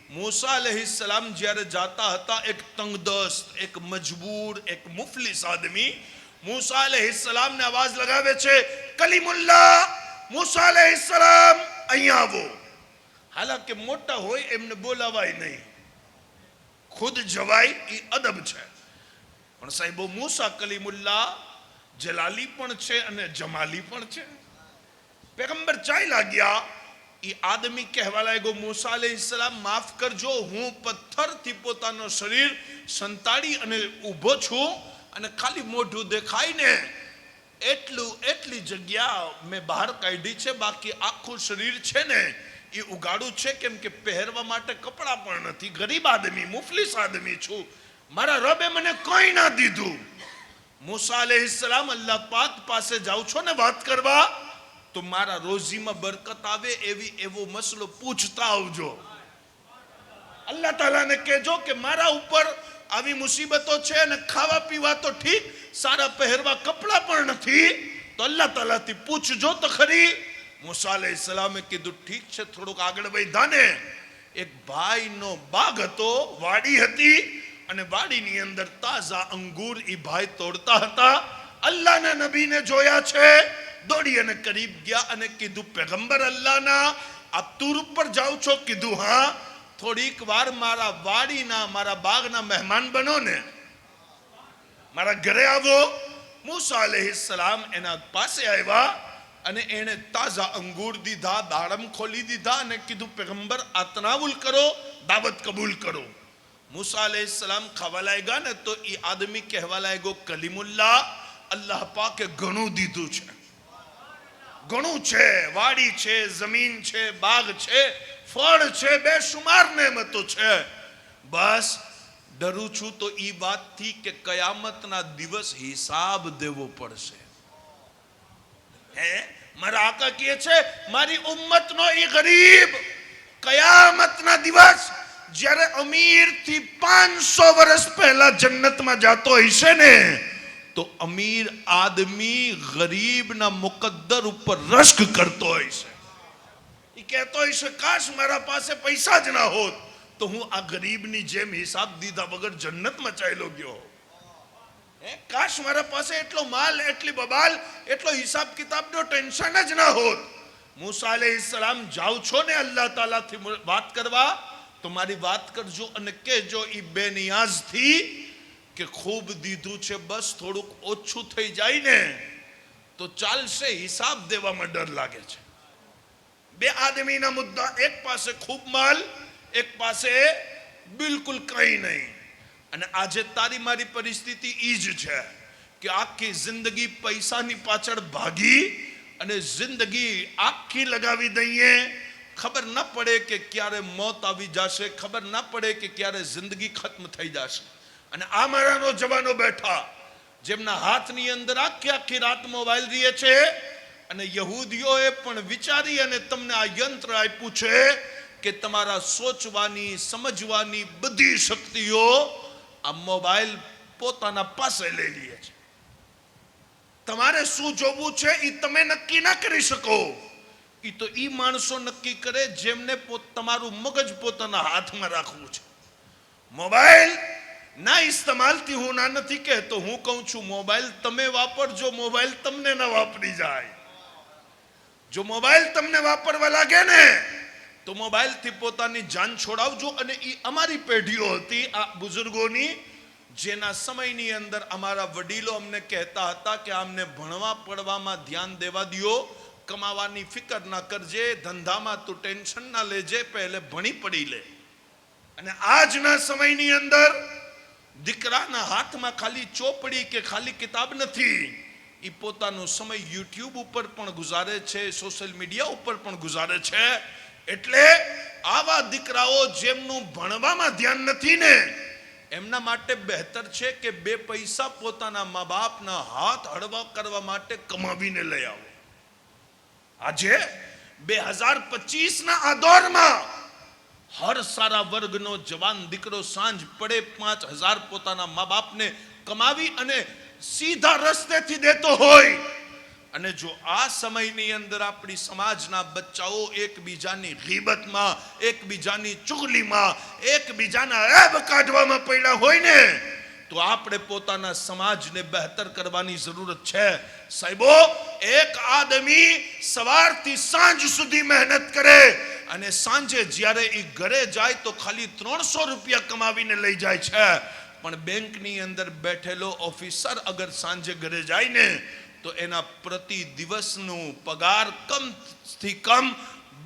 Speaker 3: મૂસા અલૈહિસ્સલામ જ્યારે જાતા હતા, એક તંગદસ્ત, એક મજબૂર, એક મુફલિસ આદમી મૂસા અલૈહિસ્સલામને અવાજ લગાવે છે, કલીમુલ્લાહ, મૂસા અલૈહિસ્સલામ અહીંયા આવો. હાલાકે મોટા હોય એમને બોલાવાય નહીં, ખુદ જવાય એ અદબ છે. પણ સાહેબો, મૂસા કલીમુલ્લાહ જલાલી પણ છે અને જમાલી પણ છે. પેગમ્બર ચાલ્યા ગયા. એ આદમી કહેવા લાગ્યો, મૂસા અલૈહિસ્સલામ માફ કરજો, હું પથ્થરથી પોતાનો શરીર સંતાડી અને ઊભો છું અને ખાલી મોઢું દેખાય ને એટલી જગ્યા મેં બહાર કાઢી છે, બાકી આખું શરીર છે ને એ ઉગાડું છે, કેમ કે પહેરવા માટે કપડાં પણ નથી. ગરીબ આદમી, મુફલિસ આદમી છું, મારા રબે મને કોઈ ના દીધું. મૂસા અલૈહિસ્સલામ અલ્લાહ પાક પાસે જાઓ છો ને વાત કરવા, તો મારા રોજીમાં બરકત આવે એવો મસલો પૂછતા આવજો. અલ્લાહ તાલાને કહેજો કે મારા ઉપર આવી મુસીબતો છે અને ખાવા પીવા તો ઠીક, સારા પહેરવા કપડા પણ નથી, તો અલ્લાહ તાલાથી પૂછજો તો ખરી. મૂસા અલૈહિસ્સલામે કીધું ઠીક છે. થોડુંક આગળ વધ્યા ને એક ભાઈનો બાગ હતો, વાડી હતી, અને વાડીની અંદર તાજા અંગૂર એ ભાઈ તોડતા હતા. અલ્લાહના નબીને જોયા છે, દોડી અને કરીબ ગયા અને કીધું પેગમ્બર અલ્લાહના, આપ તૂર ઉપર જાઓ છો? કીધું હા. થોડીક વાર મારા વાડીના, મારા બાગના મહેમાન બનો ને, મારા ઘરે આવો. મૂસા અલૈહિસ્સલામ એના પાસે આવ્યા અને એને તાજા અંગૂર દીધા, દાડમ ખોલી દીધા અને કીધું પેગમ્બર આ તનાવુલ કરો, દાવત કબૂલ કરો. મૂસા અલૈહિસ્સલામ ખાવા લાગ્યા ને તો એ આદમી કહેવા લાગ્યો, કલીમુલ્લાહ, અલ્લાહ પાકે ઘણું દીધું છે, ઘણું છે, વાડી છે, જમીન છે, બાગ છે, ફળ છે, બેશુમાર નેમતો છે. બસ ડરું છું તો ઈ વાતથી કે કયામતના દિવસ હિસાબ દેવો પડશે. હે, મારા આકા કહે છે મારી ઉમ્મતનો ઈ ગરીબ કયામતના દિવસ જ્યારે અમીર થી 500 વર્ષ પહેલા જન્નતમાં જાતો હશે ને, તો અમીર આદમી ગરીબના મુકદ્દર ઉપર રશ્ક કરતો હશે. એ કહેતો હશે કાશ મારા પાસે પૈસા જ ના હોત તો હું આ ગરીબની જેમ હિસાબ દીધા વગર જન્નતમાં ચાલ્યો ગયો. કાશ મારા પાસે એટલો માલ, એટલી બબાલ, એટલો હિસાબ કિતાબનો ટેન્શન જ ના હોત. મૂસા અલૈહિસ્સલામ જાવ છો ને અલ્લાહ તાલાથી વાત કરવા, તો મારી વાત કરજો અને કહેજો ઈ બેનિયાઝથી કે ખૂબ દીધું છે, બસ થોડુંક ઓછું થઈ જાય ને તો ચાલશે, હિસાબ દેવામાં ડર લાગે છે. બે આદમીના મુદ્દા, એક પાસે ખૂબ માલ, એક પાસે બિલકુલ કંઈ નહીં. અને આજે તારી મારી પરિસ્થિતિ ઈ જ છે કે આખી જિંદગી પૈસાની પાછળ ભાગી અને જિંદગી આખી લગાવી દઈએ, ખબર ન પડે કે ક્યારે મોત આવી જશે, ખબર ન પડે કે ક્યારે જિંદગી ખત્મ થઈ જશે. અને આ મારા નોજવાનો બેઠા જેમના હાથની અંદર આખી આખી રાત મોબાઈલ રહે છે, અને યહૂદીઓએ પણ વિચારી અને તમને આ યંત્ર આપ્યું છે કે તમારા સોચવાની, સમજવાની બધી શક્તિઓ આ મોબાઈલ પોતાના પાસે લઈ લે છે. તમારે શું જોવું છે એ તમે નક્કી ના કરી શકો. એ તો ઈ માણસો નક્કી કરે જેમને તમારું મગજ પોતાના હાથમાં રાખવું છે. મોબાઈલ ના ઇસ્તેમાલથી હું ના નથી કહેતો, હું કહું છું મોબાઈલ તમે વાપરજો, મોબાઈલ તમને ના વાપરી જાય. જો મોબાઈલ તમને વાપરવા લાગે ને તો મોબાઈલથી પોતાની જાન છોડાવજો. અને એ અમારી પેઢીઓ હતી આ બુઝુર્ગોની, જેના સમયની અંદર અમારા વડીલો અમને કહેતા હતા કે આમને ભણવા પડવામાં ધ્યાન દેવા દો, કમાવાની ફિકર ના કરજે, ધંધામાં તું ટેન્શન ના લેજે, પહેલે ભણી પડી લે. અને આજના સમયની અંદર દીકરાના હાથમાં ખાલી ચોપડી કે ખાલી કિતાબ નથી, એ પોતાનો સમય યુટ્યુબ ઉપર પણ ગુજારે છે, સોશિયલ મીડિયા ઉપર પણ ગુજારે છે. એટલે આવા દીકરાઓ જેમનું ભણવામાં ધ્યાન નથી ને, એમના માટે બહેતર છે કે બે પૈસા પોતાના મા બાપના હાથ હળવા કરવા માટે કમાવીને લઈ આવો. આજે 2025ના આ દોરમાં હર સારા વર્ગનો જવાન દીકરો સાંજ પડે 5,000 પોતાના મા બાપને કમાવી અને સીધા રસ્તેથી દેતો હોય. અને જો આ સમયની અંદર આપણી સમાજના બચ્ચાઓ એકબીજાની ગીબતમાં, એકબીજાની ચુગલીમાં, એકબીજાના એબ કાઢવામાં પડ્યા હોય ને, તો આપણે પોતાના સમાજને બહેતર કરવાની જરૂરત છે. સાહેબો, એક આદમી સવારથી સાંજ સુધી મહેનત કરે અને સાંજે જ્યારે એ ઘરે જાય તો ખાલી 300 રૂપિયા કમાવીને લઈ જાય છે. પણ બેંકની અંદર બેઠેલો ઓફિસર અગર સાંજે ઘરે જાય ને તો એના પ્રતિ દિવસનું પગાર કમથી કમ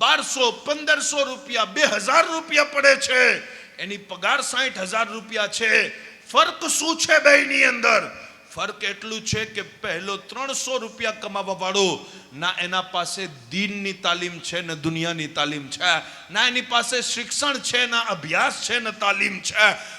Speaker 3: 1200-1500 રૂપિયા, 2000 રૂપિયા પડે છે. એની પગાર 60,000 રૂપિયા છે. ફર્ક શું છે બેની અંદર? ફર્ક એટલું છે કે પહેલો 300 રૂપિયા કમાવા વાળો ના એના પાસે દીનની તાલીમ છે ને દુનિયાની તાલીમ છે, ના એની પાસે શિક્ષણ છે, ના અભ્યાસ છે, ને તાલીમ છે.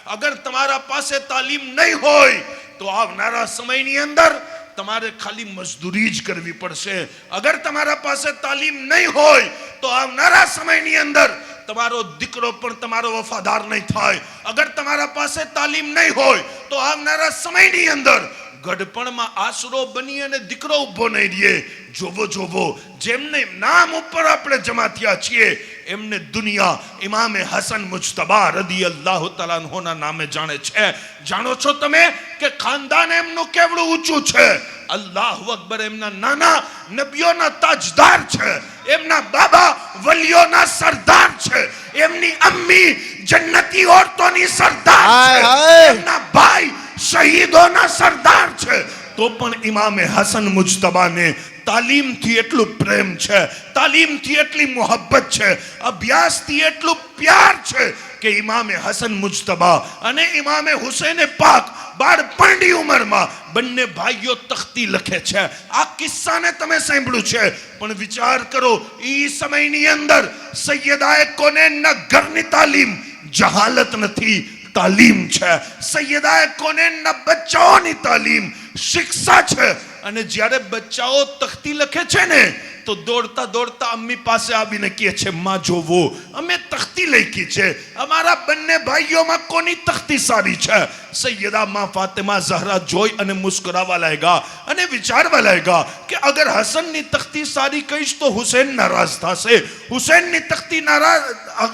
Speaker 3: અગર તમારા પાસે તાલીમ નહીં હોય તો આવનારા સમયની અંદર તમારે ખાલી મજદૂરી જ કરવી પડશે. અગર તમારા પાસે તાલીમ નહીં હોય તો આવનારા સમયની અંદર તમારો દીકરો પણ તમારો વફાદાર નહીં થાય. અગર તમારા પાસે તાલીમ નહીં હોય તો આવનારા સમયની અંદર ગઢપણમાં આશરો બની અને દીકરો ઉભો નહીં રહે. જોવો જેમને નામ ઉપર આપણે જમા થયા છીએ એમને દુનિયા ઇમામે હસન મુજતબા રદિયલ્લાહુ તઆલા અન્હુના નામે જાણે છે. જાણો છો તમે કે ખાનદાન એમનું કેવડું ઊંચું છે? અલ્લાહુ અકબર. એમના નાના નબીઓના તાજદાર છે, એમના બાબા વલીઓના સરદાર છે, એમની અમ્મી જન્નતી औरतों સરદાર છે, એમના ભાઈ શહીદોના સરદાર છે. તો તો પણ ઇમામે હસન મુજતબાને તાલીમથી એટલું પ્રેમ છે, તાલીમથી એટલી મોહબ્બત છે, અભ્યાસથી એટલું પ્યાર છે કે ઇમામે હસન મુજતબા અને ઇમામે હુસૈન પાક બાળપણની ઉંમરમાં બંને ભાઈઓ તખ્તી લખે છે. આ કિસ્સાને તમે સાંભળ્યું છે, પણ વિચાર કરો એ સમયની અંદર સૈયદાએ કોનેનના ઘરની તાલીમ જહાલત નથી, તાલીમ છે. સૈયદાએ કોનેનના બચ્ચાઓની તાલીમ શિક્ષા છે. અને જ્યારે બચ્ચાઓ તખ્તી લખે છે ને તો દોડતા દોડતા અમ્મી પાસે આવીને કહે છે, માં જોવો અમે તખ્તી લખી છે, અમારા બંને ભાઈઓમાં કોની તખ્તી સારી છે. સૈયદા માં ફાતિમા ઝહરા જોઈ અને મુસ્કરાવા લાગ્યા અને વિચારવા લાગ્યા કે અગર હસનની તખ્તી સારી કહીશ તો હુસૈન નારાજ થશે, હુસૈનની તખ્તી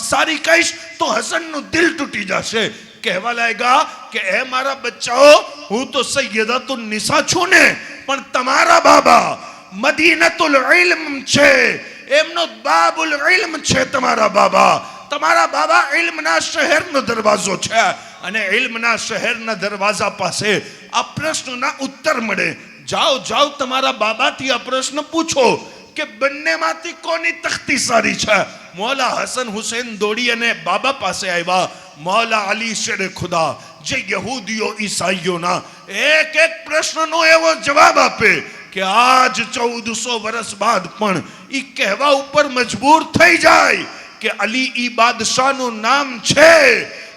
Speaker 3: સારી કહીશ તો હસનનું દિલ તૂટી જશે. કહેવા લાગ્યા કે એ મારા બચ્ચાઓ, હું તો સૈયદાતુન નિસા છું ને, પણ તમારા બાબા મદીનતુલ ઇલ્મ છે, એમનો બાબુલ ઇલ્મ છે. તમારા બાબા ઇલ્મના શહેરનો દરવાજો છે અને ઇલ્મના શહેરના દરવાજા પાસે આ પ્રશ્નના ઉત્તર મળે. જાઓ જાઓ તમારા બાબાથી આ પ્રશ્ન પૂછો કે બંનેમાંથી કોની તખ્તી સારી છે. મૌલા હસન હુસૈન દોડી અને બાબા પાસે આવ્યા. મૌલા અલી શેરે ખુદા જે યહૂદીઓ ઈસાઈઓના એક એક પ્રશ્નનો એવો જવાબ આપે કે આજ 1400 વર્ષ બાદ પણ ઈ કહેવા ઉપર મજબૂર થઈ જાય કે અલી ઈ બાદશાહનું નામ છે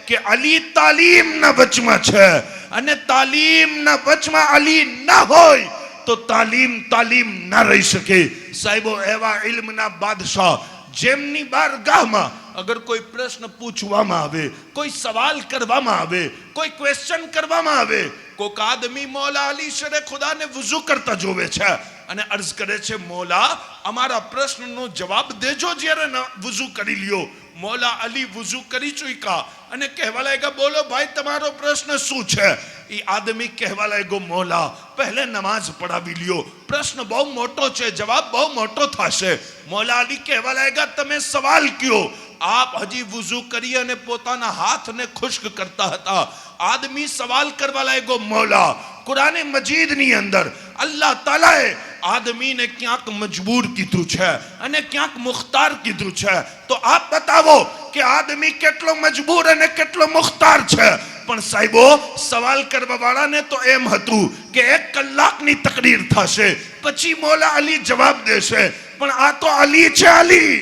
Speaker 3: કે અલી તાલીમના વચમાં છે, અને તાલીમના વચમાં અલી ના હોય તો તાલીમ ના રહી શકે. સાહેબો, એવા ઇલ્મના બાદશાહ જેમની બારગાહમાં અગર કોઈ પ્રશ્ન પૂછવામાં આવે, કોઈ સવાલ કરવામાં આવે, કોઈ ક્વેશ્ચન કરવામાં આવે, કોઈક આદમી મૌલા અલી શેરે ખુદાને વઝુ કરતા જોવે છે અને અર્જ કરે છે, મૌલા અમારા પ્રશ્નનો જવાબ દેજો જ્યારે વઝુ કરી લ્યો. મૌલા અલી વઝુ કરી ચૂક્યા અને કહેવા લાગ્યા, બોલો ભાઈ તમારો પ્રશ્ન શું છે. એ આદમી કહેવા લાગ્યો, મૌલા પહેલે નમાઝ પઢાવી લ્યો, પ્રશ્ન બહુ મોટો છે, જવાબ બહુ મોટો થશે. મૌલા અલી કહેવા લાગ્યા, તમે સવાલ કયો. આપ હજી વઝુ કરી અને પોતાના હાથને ખુશ્ક કરતા હતા. આદમી સવાલ કરવા લાગ્યો, મૌલા કુરાન મજીદની અંદર અલ્લાહ તાલાએ આદમીને ક્યાંક મજબૂર કીધું છે અને ક્યાંક મુખ્તાર કીધું છે, તો આપ બતાવો કે આદમી કેટલો મજબૂર અને કેટલો મુખ્તાર છે. પણ સાહેબો, સવાલ કરવા વાળાને તો એમ હતું કે 1 કલાકની તકરીર થશે, પછી મૌલા અલી જવાબ દેશે. પણ આ તો અલી છે, અલી.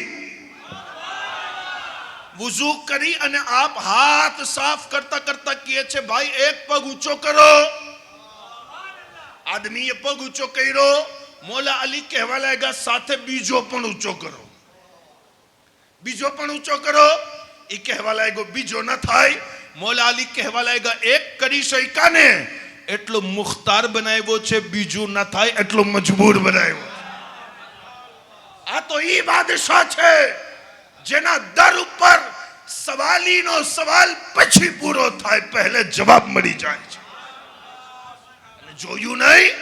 Speaker 3: વઝુ કરી અને આપ હાથ સાફ કરતા કરતા કહે છે, ભાઈ એક પગ ઊંચો કરો. આદમીએ પગ ઊંચો કર્યો. મૌલા અલી કહેવા લાગ્યા, સાથે બીજો પણ ઊંચો કરો, બીજો પણ ઊંચો કરો. એ કહેવા લાગ્યો, બીજો ન થાય. મૌલા અલી કહેવા લાગ્યા, એક કરી શક્યા ને એટલો મુખ્તાર બનાવ્યો છે, બીજું ન થાય એટલો મજબૂર બનાવ્યો. આ તો ઈ બાદશાહ છે જેના દર ઉપર સવાલીનો સવાલ પછી પૂરો થાય, પહેલે જવાબ મળી જાય છે. અને જોયું નહીં,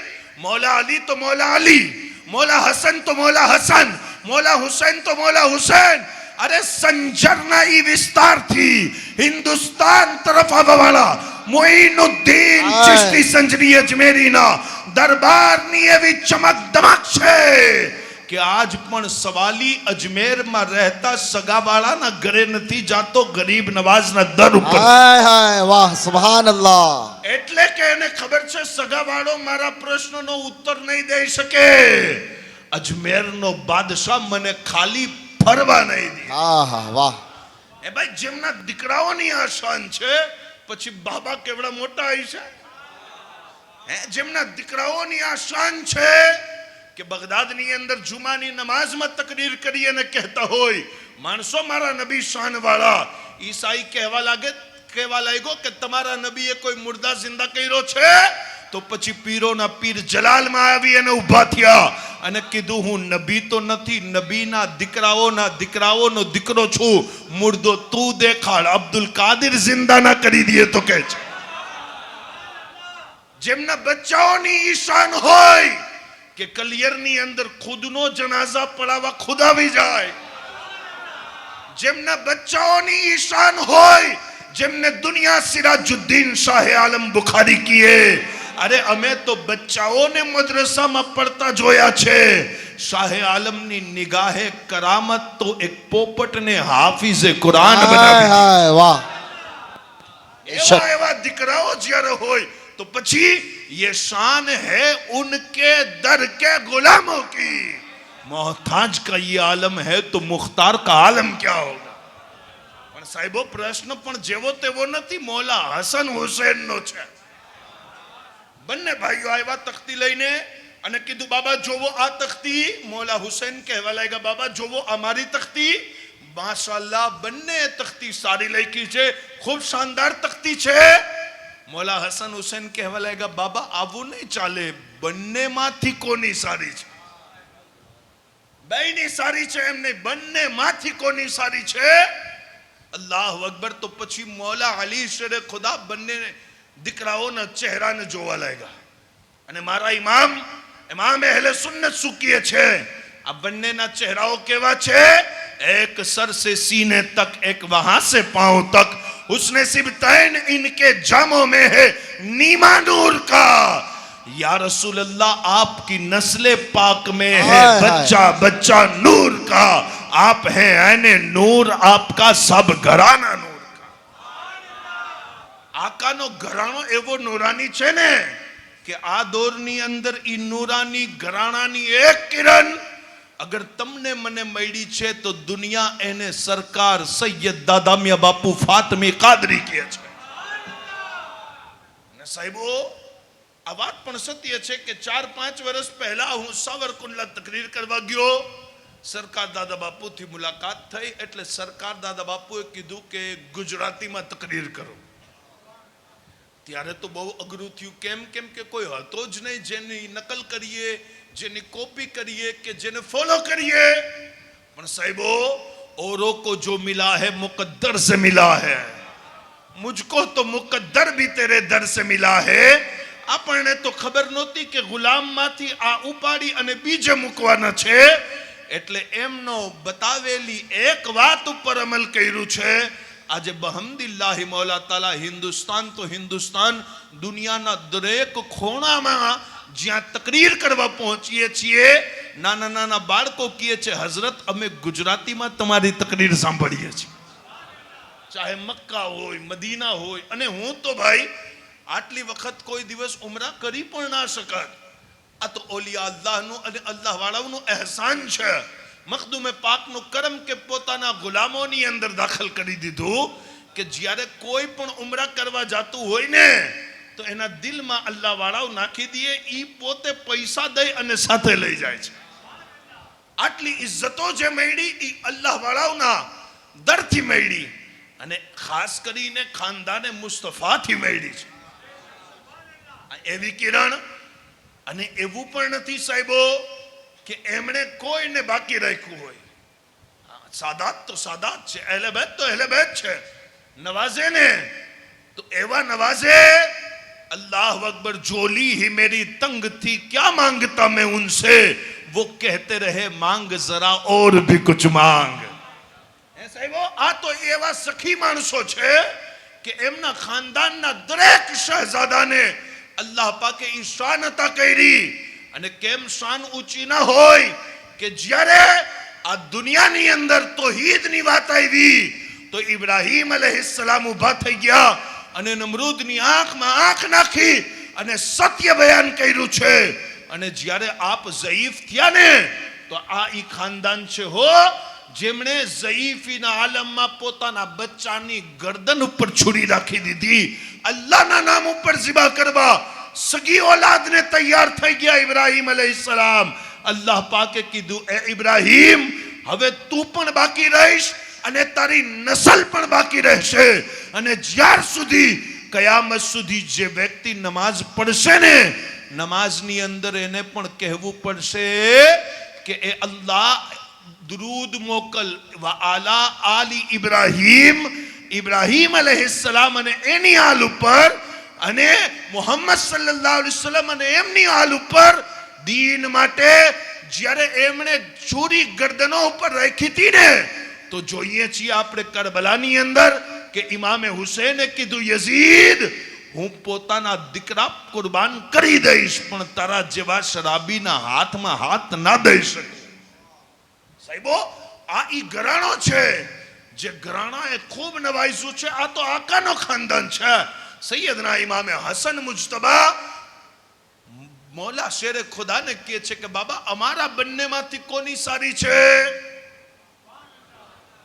Speaker 3: મૌલા અલી તો મૌલા અલી, મૌલા હસન તો મૌલા હસન, મૌલા હુસૈન તો મૌલા હુસૈન. અરે સંજરના ઈ વિસ્તારથી હિન્દુસ્તાન તરફ આવવાવાળા મોઈનુદ્દીન ચિશ્તી સંજરી અજમેરીના દરબારની એવી ચમક દમક છે કે આજ પણ સવાલી અજમેરમાં રહેતા સગાવાળાના ઘરે નથી જાતો, ગરીબ નવાઝના દર ઉપર.
Speaker 2: વાહ, સુબહાનલ્લાહ.
Speaker 3: એટલે કે એને ખબર છે સગાવાળો મારા પ્રશ્નનો ઉત્તર નહીં દઈ શકે. અજમેરનો બાદશાહ મને ખાલી ફરવા નહીં દે.
Speaker 2: વાહ.
Speaker 3: એ ભાઈ, જેમના દીકરાઓની આ શાન છે, પછી બાબા કેવડા મોટા હોય છે. જેમના દીકરાઓની આ શાન છે કે બગદાદની અંદર જુમાની નમાઝમાં તકરીર કરી અને કહેતા હોય, માણસો મારા નબી શાન વાળા. ઈસાઈ કહેવા લાગ્યો કે તમારા નબીએ કોઈ મુર્દા જિંદા કર્યો છે. તો પછી પીરોના પીર જલાલમાં આવી અને ઊભા થયા અને કીધું, હું નબી તો નથી, નબીના દીકરાઓનો દીકરો છું, મુર્દો તું દેખાડ. અબ્દુલ કાદિર જિંદા ના કરી દે તો કહે છે. જેમના બચ્ચાઓની ઈશાન હોય કે કલિયરની અંદર ખુદનો જનાઝા પડાવવા ખુદ આવી જાય. જેમના બચ્ચાઓની ઈશાન હોય, જેમને દુનિયા સિરાજુદ્દીન શાહ આલમ બુખારી કીએ, અરે અમે તો બચ્ચાઓને મદ્રસામાં પડતા જોયા છે. શાહે આલમની નિગાહે કરામત તો એક પોપટને હાફિઝે કુરાન બનાવી.
Speaker 2: હાય વાહ.
Speaker 3: એવા દીકરાઓ જ્યારે હોય તો પછી ये शान है उनके दर के गुलामों की. मोहताज का ये आलम है तो मुख्तार का आलम क्या होगा. પણ સાહેબો પ્રશ્ન પણ જેવો તેવો નથી, મૌલા હસન હુસૈન નો છે. બંને ભાઈઓ આવ્યા તખ્તી લઈને અને કીધું બાબા જોવો આ તખ્તી. મૌલા હુસૈન કહેવા લાગ્યા બાબા જોવો અમારી તખ્તી. માશાઅલ્લાહ બંને તખ્તી સારી લખી છે, ખૂબ શાનદાર તખ્તી છે. મૌલા હસન હુસૈન કહેવા લાગ્યા બાબા આવું નહીં ચાલે, બંનેમાંથી કોની સારી છે. બેયની સારી છે એમ નહીં, બંનેમાંથી કોની સારી છે. અલ્લાહુ અકબર. તો પછી મૌલા અલી શેરે ખુદા બંને દીકરાઓના ચહેરાને જોવા લાગ્યા અને મારા ઇમામ અહેલે સુન્નત શું કહે છે, આ બંનેના ચહેરાઓ કેવા છે. एक सर से सीने तक, एक वहां से पांव तक, उसने सिबतैन इनके जामों में है नीमा नूर का. या रसूल अल्लाह आपकी नस्ले पाक में है बच्चा बच्चा नूर का. आप हैं ऐने नूर, आपका सब घराना नूर का. આકાનો ઘરાણો એવો નૂરાની છે ને કે આ દોરની અંદર ઈ નૂરાની ઘરાણાની એક કિરણ અગર તમને મને મળી છે તો દુનિયા એને સરકાર સૈયદ દાદામિયા બાપુ ફાતમી કાદરી કહે છે. અને સાહેબો આ વાત પણ સત્ય છે કે 4-5 વર્ષ પહેલા હું સાવરકુંડલા તકરીર કરવા ગયો. સરકાર દાદા બાપુથી મુલાકાત થઈ એટલે સરકાર દાદા બાપુએ કીધું કે ગુજરાતીમાં તકરીર કરો. ત્યારે તો બહુ અઘરું થયું. કેમ કે કોઈ હતો જ નહીં જેની નકલ કરીએ, જેની कॉपी करिए कि जिन्हें फॉलो करिए. पर साहिबो औरों को जो मिला है मुकद्दर से मिला है, मुझको तो मुकद्दर भी तेरे दर से मिला है. આપણને તો ખબર નહોતી કે ગુલામમાંથી આ ઉપાડી અને બીજે મૂકવાના છે. એટલે એમનો બતાવેલી એક વાત ઉપર અમલ કર્યું છે. આજે બહમદિલ્લાહ મૌલા તાલા હિન્દુસ્તાન તો હિન્દુસ્તાન દુનિયાના દરેક ખૂણામાં જ્યાં તકરીર કરવા પહોંચીએ છીએ નાના નાના બાળકો કહે છે હઝરત અમે ગુજરાતીમાં તમારી તકરીર સાંભળીએ છીએ. ચાહે મક્કા હોય, મદીના હોય. અને હું તો ભાઈ આટલી વખત કોઈ દિવસ ઉમરા કરી પણ ના શકત. આ તો ઓલિયા અલ્લાહનું અને અલ્લાહ વાળાઓનું અહેસાન છે. મખદુમે પાકનું કરમ કે પોતાના ગુલામોની અંદર દાખલ કરી દીધું કે જ્યારે કોઈ પણ ઉમરા કરવા જાતું હોય ને તો એના દિલમાં અલ્લાહ વાળાઓ નાખી દે. ઈ પોતે પૈસા દઈ અને સાથે લઈ જાય છે. આટલી ઇજ્જતો જે મળી ઈ અલ્લાહ વાળાઓના દરથી મળી અને ખાસ કરીને ખાનદાને મુસ્તફાથી મળી છે. એવી કિરણ. અને એવું પણ નથી સાહેબો કે એમણે કોઈને બાકી રાખ્યું હોય. સાદાત તો સાદાત છે, અહેલે બેત તો અહેલે બેત છે. નવાઝે ને તો એવા નવાઝે. अल्लाह अकबर. झोली ही मेरी तंग थी क्या मांगता मैं उनसे, वो कहते रहे मांग जरा और भी कुछ मांग. સાહેબો આ તો એવા સખી માણસો છે કે એમના ખાનદાનના દરેક શહેજાદાને અલ્લાહ પાકે ઈ શાન અતા કરી. અને કેમ શાન ઊંચી ના હોય કે જ્યારે આ દુનિયાની અંદર તૌહીદની વાત આવી તો ઇબ્રાહીમ અલૈહિસ્સલામ ઊભા થઈ ગયા અને નમરૂદની આંખમાં આંખ નાખી અને સત્ય બયાન કર્યું છે. અને જ્યારે આપ ઝઈફ થયા ને તો આ ઈ ખાનદાન છે હો જેમણે ઝઈફીના આલમમાં પોતાના બચ્ચાની ગરદન ઉપર છુરી રાખી દીધી. અલ્લાહના નામ ઉપર ઝિબા કરવા સગી ઓલાદને તૈયાર થઈ ગયા ઇબ્રાહીમ અલૈહિસ્સલામ. અલ્લાહ પાકે કીધું એ ઇબ્રાહીમ હવે તું પણ બાકી રહીશ અને તારી નસલ પણ બાકી રહેશે. અને જ્યાર સુધી કયામત સુધી જે વ્યક્તિ નમાઝ પડશે ને નમાઝની અંદર એને પણ કહેવું પડશે કે એ અલ્લાહ દરૂદ મોકલ આલા આલી ઇબ્રાહીમ અલૈહિસ્સલામ અને એની આલ ઉપર અને મુહમ્મદ સલ્લલ્લાહુ અલૈહિ વસલ્લમ અને એમની આલ ઉપર દીન માટે જ્યારે એમણે છુરી ગરદનો ઉપર રાખી હતી ને તો જોઈએ છીએ આપણે કરબલાની અંદર કે ઇમામે હુસૈને કીધું યઝીદ હું પોતાના દીકરા કુરબાન કરી દઈશ, પણ તારા જેવા શરાબીના હાથમાં હાથ ના દઈ શકું. સાહેબો, આ ઈ ઘરાણો છે જે ઘરાણાએ ખૂબ નવાઈશું છે. આ તો આકાનો ખાનદાન છે. સૈયદના ઇમામે હસન મુજતબા મૌલા શેરે ખુદાને કહે છે કે બાબા, અમારા બંનેમાંથી કોની સારી છે?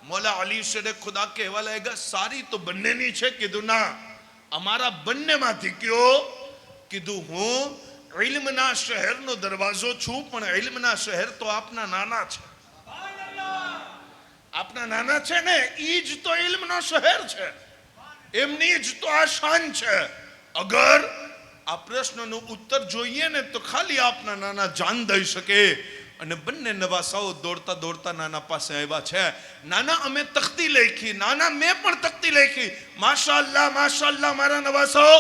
Speaker 3: મૌલા અલી શેરે ખુદા કહેવા લાગ્યા, સારી તો બંનેની છે. કીધું ના, અમારા બંનેમાંથી કયો? કીધું હું ઇલ્મના શહેરનો દરવાજો છું, પણ ઇલ્મના શહેર તો આપના નાના છે. આપના નાના છે ને, ઈ જ તો ઇલ્મનો શહેર છે, એમની જ તો આ શાન છે. અગર આ પ્રશ્નનો ઉત્તર જોઈએ ને તો ખાલી આપના નાના જાન દઈ શકે. અને બંને નવાસાઓ દોડતા દોડતા નાના પાસે આવ્યા છે. નાના, અમે તખ્તી લખી. નાના, મેં પણ તખ્તી લખી. માશાઅલ્લાહ, માશાઅલ્લાહ મારા નવાસાઓ.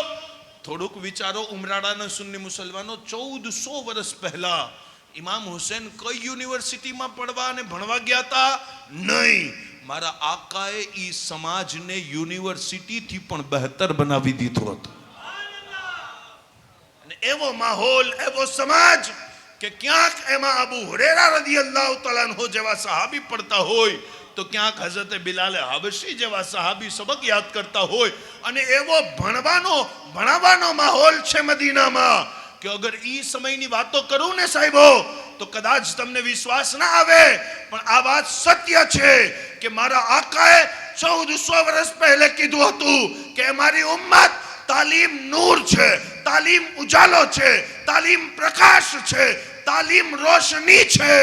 Speaker 3: થોડુંક વિચારો, ઉમરાળાના સુન્ની મુસલમાનો 1400 વર્ષ પહેલા ઇમામ હુસેન કઈ યુનિવર્સિટીમાં પડવા અને ભણવા ગયા હતા? નહીં, મારા આકાએ ઈ સમાજને યુનિવર્સિટીથી પણ બહેતર બનાવી દીધો હતો. અને એવો માહોલ, એવો સમાજ કે ક્યાંક એમાં અબુ હુરૈરા રદિયલ્લાહુ તઆલા અન્હુ જેવા સહાબી પડતા હોય, તો ક્યાંક હઝરત બિલાલ હબશી જેવા સહાબી સબક યાદ કરતા હોય. અને એવો ભણાવવાનો માહોલ છે મદીનામાં કે અગર ઈ સમયની વાતો કરું ને સાહેબો, તો કદાચ તમને વિશ્વાસ ના આવે, પણ આ વાત સત્ય છે કે મારા આકાએ 1400 વર્ષ પહેલે કીધું હતું કે અમારી ઉમ્મત તાલીમ નૂર છે, તાલીમ ઉજાલો છે, તાલીમ પ્રકાશ છે, તાલીમ રોશની છે.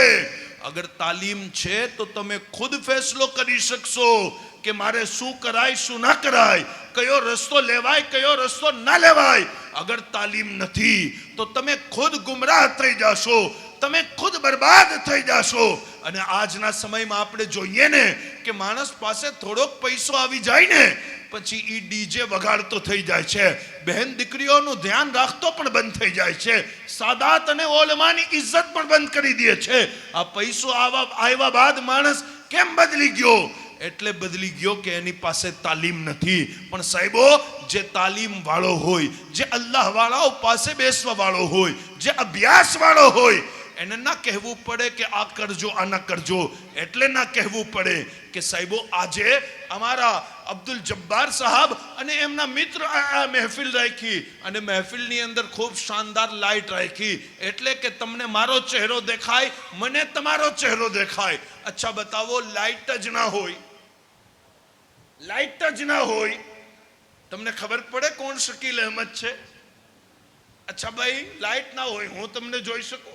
Speaker 3: અગર તાલીમ છે તો તમે ખુદ ફેસલો કરી શકશો કે મારે શું કરાય, શું ના કરાય, કયો રસ્તો લેવાય, કયો રસ્તો ના લેવાય. અગર તાલીમ નથી તો તમે ખુદ ગુમરાહ થઈ જશો, તમે ખુદ બરબાદ થઈ જશો. અને આજના સમયમાં આપણે જોઈએ ને કે માણસ પાસે થોડોક પૈસો આવી જાય ને પછી ઈ ડીજે વગાડતો થઈ જાય છે, બહેન દીકરીઓનું ધ્યાન રાખતો પણ બંધ થઈ જાય છે, સાદાત અને ઓલમાની ઇજ્જત પણ બંધ કરી દે છે. આ પૈસો આવ્યા બાદ માણસ કેમ બદલી ગયો? એટલે બદલી ગયો કે એની પાસે તાલીમ નથી. પણ સાહેબો, જે તાલીમ વાળો હોય, જે અલ્લાહ વાળાઓ પાસે બેસવા વાળો હોય, જે અભ્યાસ વાળો હોય, એને ના કહેવું પડે કે આ કરજો, આ ના કરજો. એટલે ના કહેવું પડે કે સાહેબો, આજે અમારા અબ્દુલ જબ્બાર સાહેબ અને એમના મિત્ર આ મહેફિલ રાખી, અને મહેફિલની અંદર ખૂબ શાનદાર લાઈટ રાખી, એટલે કે તમને મારો ચહેરો દેખાય, મને તમારો ચહેરો દેખાય. અચ્છા બતાવો, લાઈટ જ ના હોય, લાઈટ જ ના હોય, તમને ખબર પડે કોણ શકીલ અહેમદ છે? અચ્છા ભાઈ, લાઈટ ના હોય, હું તમને જોઈ શકું?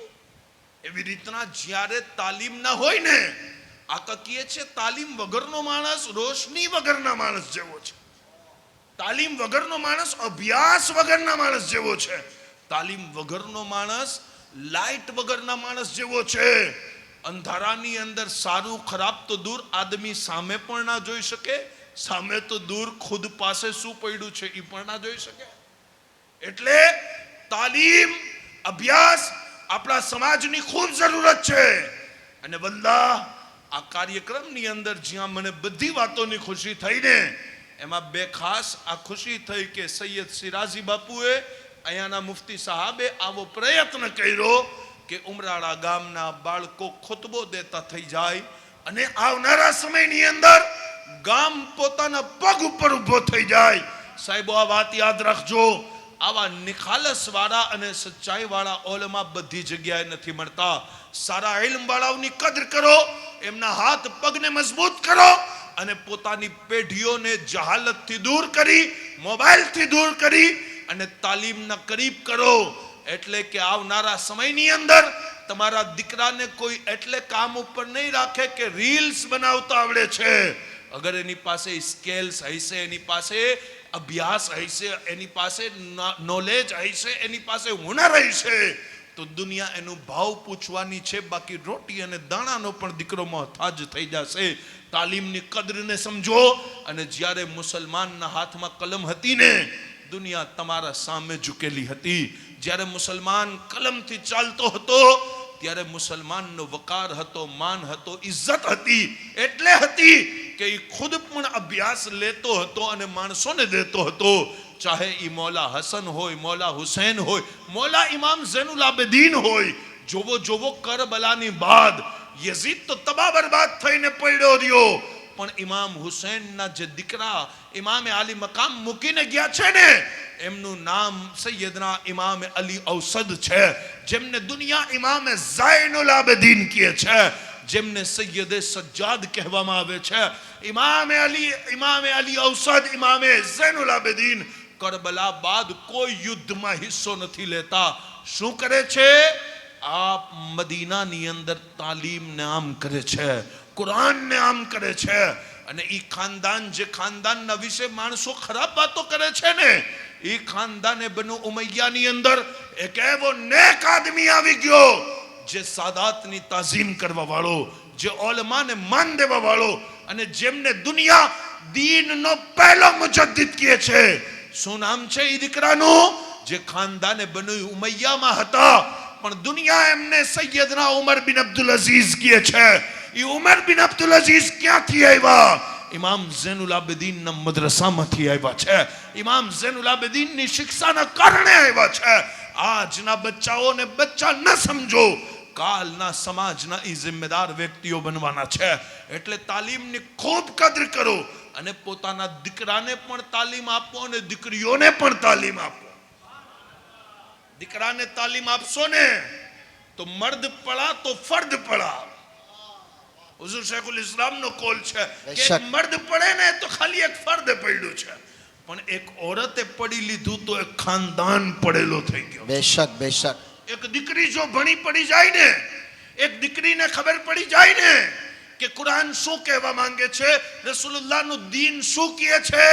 Speaker 3: એવી રીતના જ્યારે તાલીમ ના હોય ને, આકા કહે છે તાલીમ વગરનો માણસ રોશની વગરના માણસ જેવો છે. તાલીમ વગરનો માણસ અભ્યાસ વગરના માણસ જેવો છે. તાલીમ વગરનો માણસ લાઈટ વગરના માણસ જેવો છે. અંધારાની અંદર સારું ખરાબ તો દૂર, આદમી સામે પણ ના જોઈ શકે, સામે તો દૂર ખુદ પાસે શું પડ્યું છે એ પણ ના જોઈ શકે. એટલે તાલીમ, અભ્યાસ આપણા સમાજની ખૂબ જરૂરત છે. અને વલ્લાહ, આ કાર્યક્રમની અંદર જ્યાં મને બધી વાતોની ખુશી થઈ ને, એમાં બે ખાસ આ ખુશી થઈ કે સૈયદ સિરાજી બાપુએ, અહીંયાના મુફતી સાહેબે આવો પ્રયત્ન કર્યો કે ઉમરાળા ગામના બાળકો ખુતબો દેતા થઈ જાય અને આવનારા સમયની અંદર ગામ પોતાના પગ ઉપર ઊભો થઈ જાય. સાહેબો, આ વાત યાદ રાખજો, આવા નિખાલસ વાળા અને સચ્ચાઈ વાળા ઓલમા બધી જગ્યાએ નથી મળતા. સારા ઇલ્મ વાળાઓની કદર કરો, એમના હાથ પગને મજબૂત કરો, અને પોતાની પેઢીઓને જહાલતથી દૂર કરી, મોબાઈલથી દૂર કરી અને તાલીમના કરીબ કરો. એટલે કે આવનારા સમયની અંદર તમારા દીકરાને કોઈ એટલે કામ ઉપર નહીં રાખે કે રીલ્સ બનાવતા આવડે છે. અગર એની પાસે સ્કેલ્સ હશે, એની પાસે અભ્યાસ હશે, એની પાસે નોલેજ હશે, એની પાસે હુનર હશે, તો દુનિયા એનો ભાવ પૂછવાની છે. બાકી રોટી અને દાણાનો પણ દીકરો મોહતાજ થઈ જશે. તાલીમની કદરને સમજો. અને જ્યારે મુસલમાનના હાથમાં કલમ હતી ને, દુનિયા તમારા સામે ઝૂકેલી હતી. જ્યારે મુસલમાન કલમથી ચાલતો હતો ત્યારે મુસલમાનનો વકાર હતો, માન હતો, ઇજ્જત હતી. એટલે હતી કે એ ખુદ પણ અભ્યાસ લેતો હતો અને માણસોને દેતો હતો.
Speaker 1: ચાહે ઈ મૌલા હસન હોય, મૌલા હુસૈન હોય, મૌલા ઇમામ ઝૈનુલ આબેદીન હોય. જોવો કરબલાની બાદ યઝીદ તો તબાહ બરબાદ થઈને પડ્યો રહ્યો, પણ ઇમામ હુસૈનના જે દીકરા ઇમામે આલી મકામ મૂકીને ગયા છે ને, એમનું નામ સૈયદના ઇમામે અલી ઔસદ છે, જેમને દુનિયા ઇમામે ઝૈનુલ આબેદીન કહે છે, જેમને સૈયદે સજ્જાદ કહેવામાં આવે છે. ઇમામે અલી ઔસદ, ઇમામે ઝૈનુલ આબેદીન કરબલા બાદ કોઈ યુદ્ધમાં હિસ્સો નથી લેતા. શું કરે છે? આપ મદીનાની અંદર તાલીમને આમ કરે છે, કુરાનને આમ કરે છે. અને ઈ ખાનદાન, જે ખાનદાનના વિશે માણસો ખરાબ વાતો કરે છે ને, ઈ ખાનદાને બનુ ઉમૈયાની અંદર એક એવો નેક આદમી આવી ગયો, જે સાદાતની તાઝીમ કરવા વાળો, જે ઓલમાને માન દેવા વાળો, અને જેમને દુનિયા દીનનો પહેલો મુજદ્દિદ કહે છે. શું નામ છે ઈ દીકરાનું? જે ખાનદાને બનુ ઉમૈયામાં હતા, પણ દુનિયા એમને સૈયદના ઉમર બિન અબ્દુલ અઝીઝ કહે છે. ઈ ઉમર બિન અબ્દુલ અઝીઝ ક્યાંથી આવ્યા? ઇમામ ઝૈનુલ આબેદીનના મદ્રસામાંથી આવ્યા છે. ઇમામ ઝૈનુલ આબેદીનની શિક્ષાના કારણે આવ્યા છે. આજના બચ્ચાઓને બચ્ચા ન સમજો, કાલના સમાજના ઈ જિમ્મેદાર વ્યક્તિઓ બનવાના છે. એટલે તાલીમની ખૂબ કદર કરો, અને પોતાના દીકરાને પણ તાલીમ આપો અને દીકરીઓને પણ તાલીમ આપો. દીકરાને તાલીમ આપશો ને તો મર્દ પડા તો ફર્દ પડા. હુઝુર શેખુલ ઇસ્લામનો કોલ છે કે મર્દ પડે ને તો ખાલી એક ફર્દ પડ્યું છે, પણ એક ઓરતે પડી લીધું તો એક ખાનદાન પડેલો થઈ ગયો.
Speaker 2: બેશક બેશક.
Speaker 3: એક દીકરી જો ભણી પડી જાય ને, એક દીકરીને ખબર પડી જાય ને કે કુરાન શું કહેવા માંગે છે, રસૂલુલ્લાહનું દીન શું કહે છે,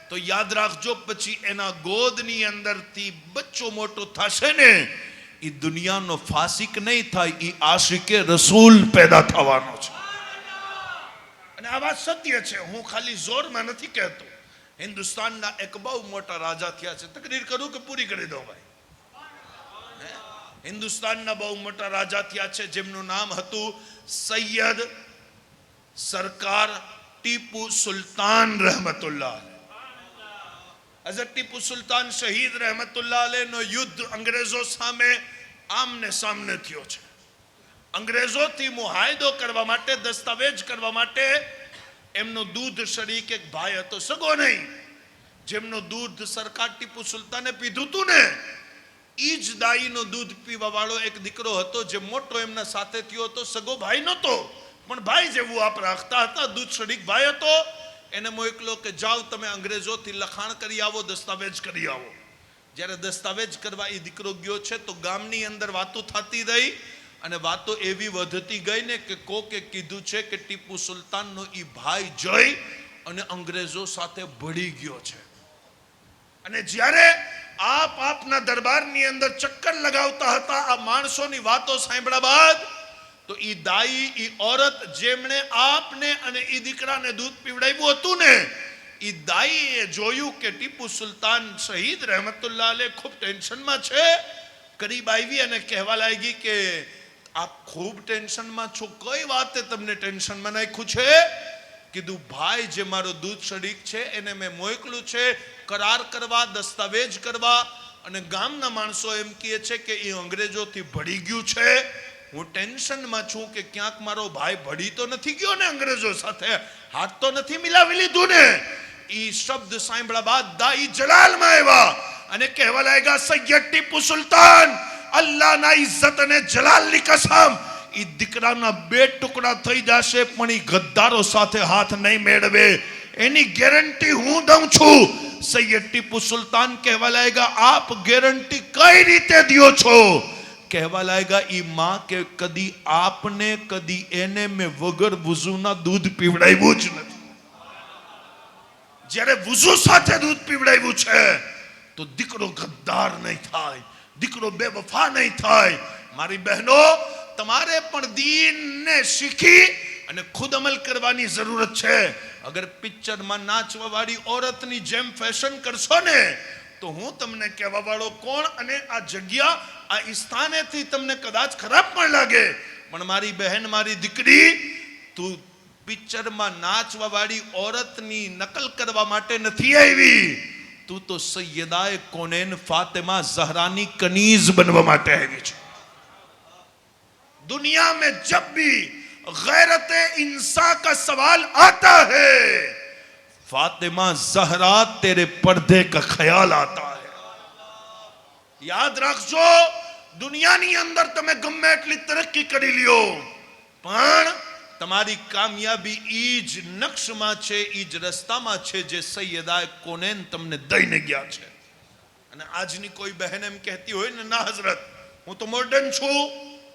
Speaker 3: તો યાદ રાખજો પછી એના ગોદની અંદરથી બચ્ચો મોટો થશે ને, એ દુનિયાનો ફાસિક નહીં થાય, એ આશિકે રસૂલ પેદા થવાનો છે. અને આ વાત સત્ય છે, હું ખાલી જોરમાં નથી કહેતો. હિન્દુસ્તાનના એક બહુ મોટા રાજા થયા છે. તકરીર કરું કે પૂરી કરી દો ભાઈ? હિન્દુસ્તાનના બહુ મોટા રાજા થયા છે, જેમનું નામ હતું સૈયદ સરકાર ટીપુ સુલતાન રહેમતુલ્લાહ. હઝરત ટીપુ સુલતાન શહીદ રહેમતુલ્લાહ અલૈહનો યુદ્ધ અંગ્રેજો સામે આમને સામને થયો છે. અંગ્રેજોથી મુહાયદો કરવા માટે, દસ્તાવેજ કરવા માટે એમનો દૂધ શરીક એક ભાઈ હતો, સગો નહીં, જેમનો દૂધ સરકાર ટીપુ સુલતાને પીધું હતું ને, ઈ જ દાઈનો દૂધ પીવા વાળો એક દીકરો હતો, જે મોટો એમના સાથે થયો હતો. સગો ભાઈ નહોતો, પણ ભાઈ જેવું આપ રાખતા હતા. દૂધ શરીક ભાઈ હતો. એને મોકલો કે જાઓ તમે અંગ્રેજોથી લખાણ કરી આવો, દસ્તાવેજ કરી આવો. જ્યારે દસ્તાવેજ કરવા એ દીકરો ગયો છે તો ગામની અંદર વાતો થતી રહી, અને વાતો એવી વધતી ગઈ ને કે કોકે કીધું છે કે ટીપુ સુલતાનનો એ ભાઈ જઈ અને અંગ્રેજો સાથે ભળી ગયો છે. અને જ્યારે આપના દરબારની અંદર ચક્કર લગાવતા હતા, આ માણસોની વાતો સાંભળ્યા બાદ, તો ઈ દાઈ, ઈ ઓરત જેમણે આપને અને ઈ દીકરાને દૂધ પીવડાવ્યું હતું ને, ઈ દાઈએ જોયું કે ટીપુ સુલતાન શહીદ રહેમતુલ્લાહ અલૈહ ખૂબ ટેન્શનમાં છે. કરીબ આવી અને કહેવા લાગી કે આપ ખૂબ ટેન્શનમાં છો, કઈ વાતે તમને ટેન્શનમાં નાખ્યું છે? કીધું ભાઈ જે મારો દૂધ શરીક છે એને મેં મોકલું છે કરાર કરવા, દસ્તાવેજ કરવા, અને ગામના માણસો એમ કહે છે કે એ અંગ્રેજોથી ભળી ગયું છે. હું ટેન્શનમાં છું કે ક્યાંક મારો ભાઈ ભળી તો નથી ગયો ને, અંગ્રેજો સાથે હાથ તો નથી મિલાવી લીધું ને. ઈ શબ્દ સાંભળ્યા બાદ દાઈ જલાલમાં આવ્યા અને કહેવા લાગ્યા, સૈયદ ટીપુ સુલતાન, અલ્લાહના ઇઝ્ઝત અને જલાલની કસમ, ઈ દીકરાના બે ટુકડા થઈ જશે, પણ ઈ ગદ્દારો સાથે હાથ નહીં મેળવે, એની ગેરંટી હું દઉં છું. સૈયદ ટીપુ સુલતાન કહેવા લાગ્યા, આપ ગેરંટી કઈ રીતે દો છો? કહેવા લાગ્યા, ઈ માં કે કદી આપને કદી એને મેં વગર વુઝુના દૂધ પીવડાવ્યું જ નથી. જ્યારે વુઝુ સાથે દૂધ પીવડાવ્યું છે તો દીકરો ગદ્દાર નહીં થાય, દીકરો બેવફા નહીં થાય. મારી બહેનો, તમારે પણ દીનને શીખી અને ખુદ અમલ કરવાની જરૂરત છે. અગર પિક્ચરમાં નાચવા વાળી ઓરતની જેમ ફેશન કરશો ને, તો હું તમને કહેવા વાળો કોણ, અને આ જગ્યા, આ સ્થાનેથી તમને કદાચ ખરાબ પણ લાગે, પણ મારી બહેન, મારી દીકરી, તું પિક્ચરમાં નાચવા વાળી ઓરતની નકલ કરવા માટે નથી આવી. તું તો સૈયદાએ કોનેન ફાતિમા ઝહરાની કનીઝ બનવા માટે આવી છે. दुनिया में जब भी गैरत इंसान का सवाल आता है, फातिमा ज़हरा तेरे पर्दे का ख्याल आता है. याद रखજો, દુનિયાની અંદર તમે ગમે એટલી તરક્કી કરી લ્યો, પણ તમારી કામયાબી ઈ જ નક્શમાં છે, ઈ જ રસ્તામાં છે જે સૈયદાએ કોનેન તમને દઈને ગયા છે. અને આજની કોઈ બહેન એમ કહેતી હોય ને, ના હઝરત, હું તો મોડર્ન છું,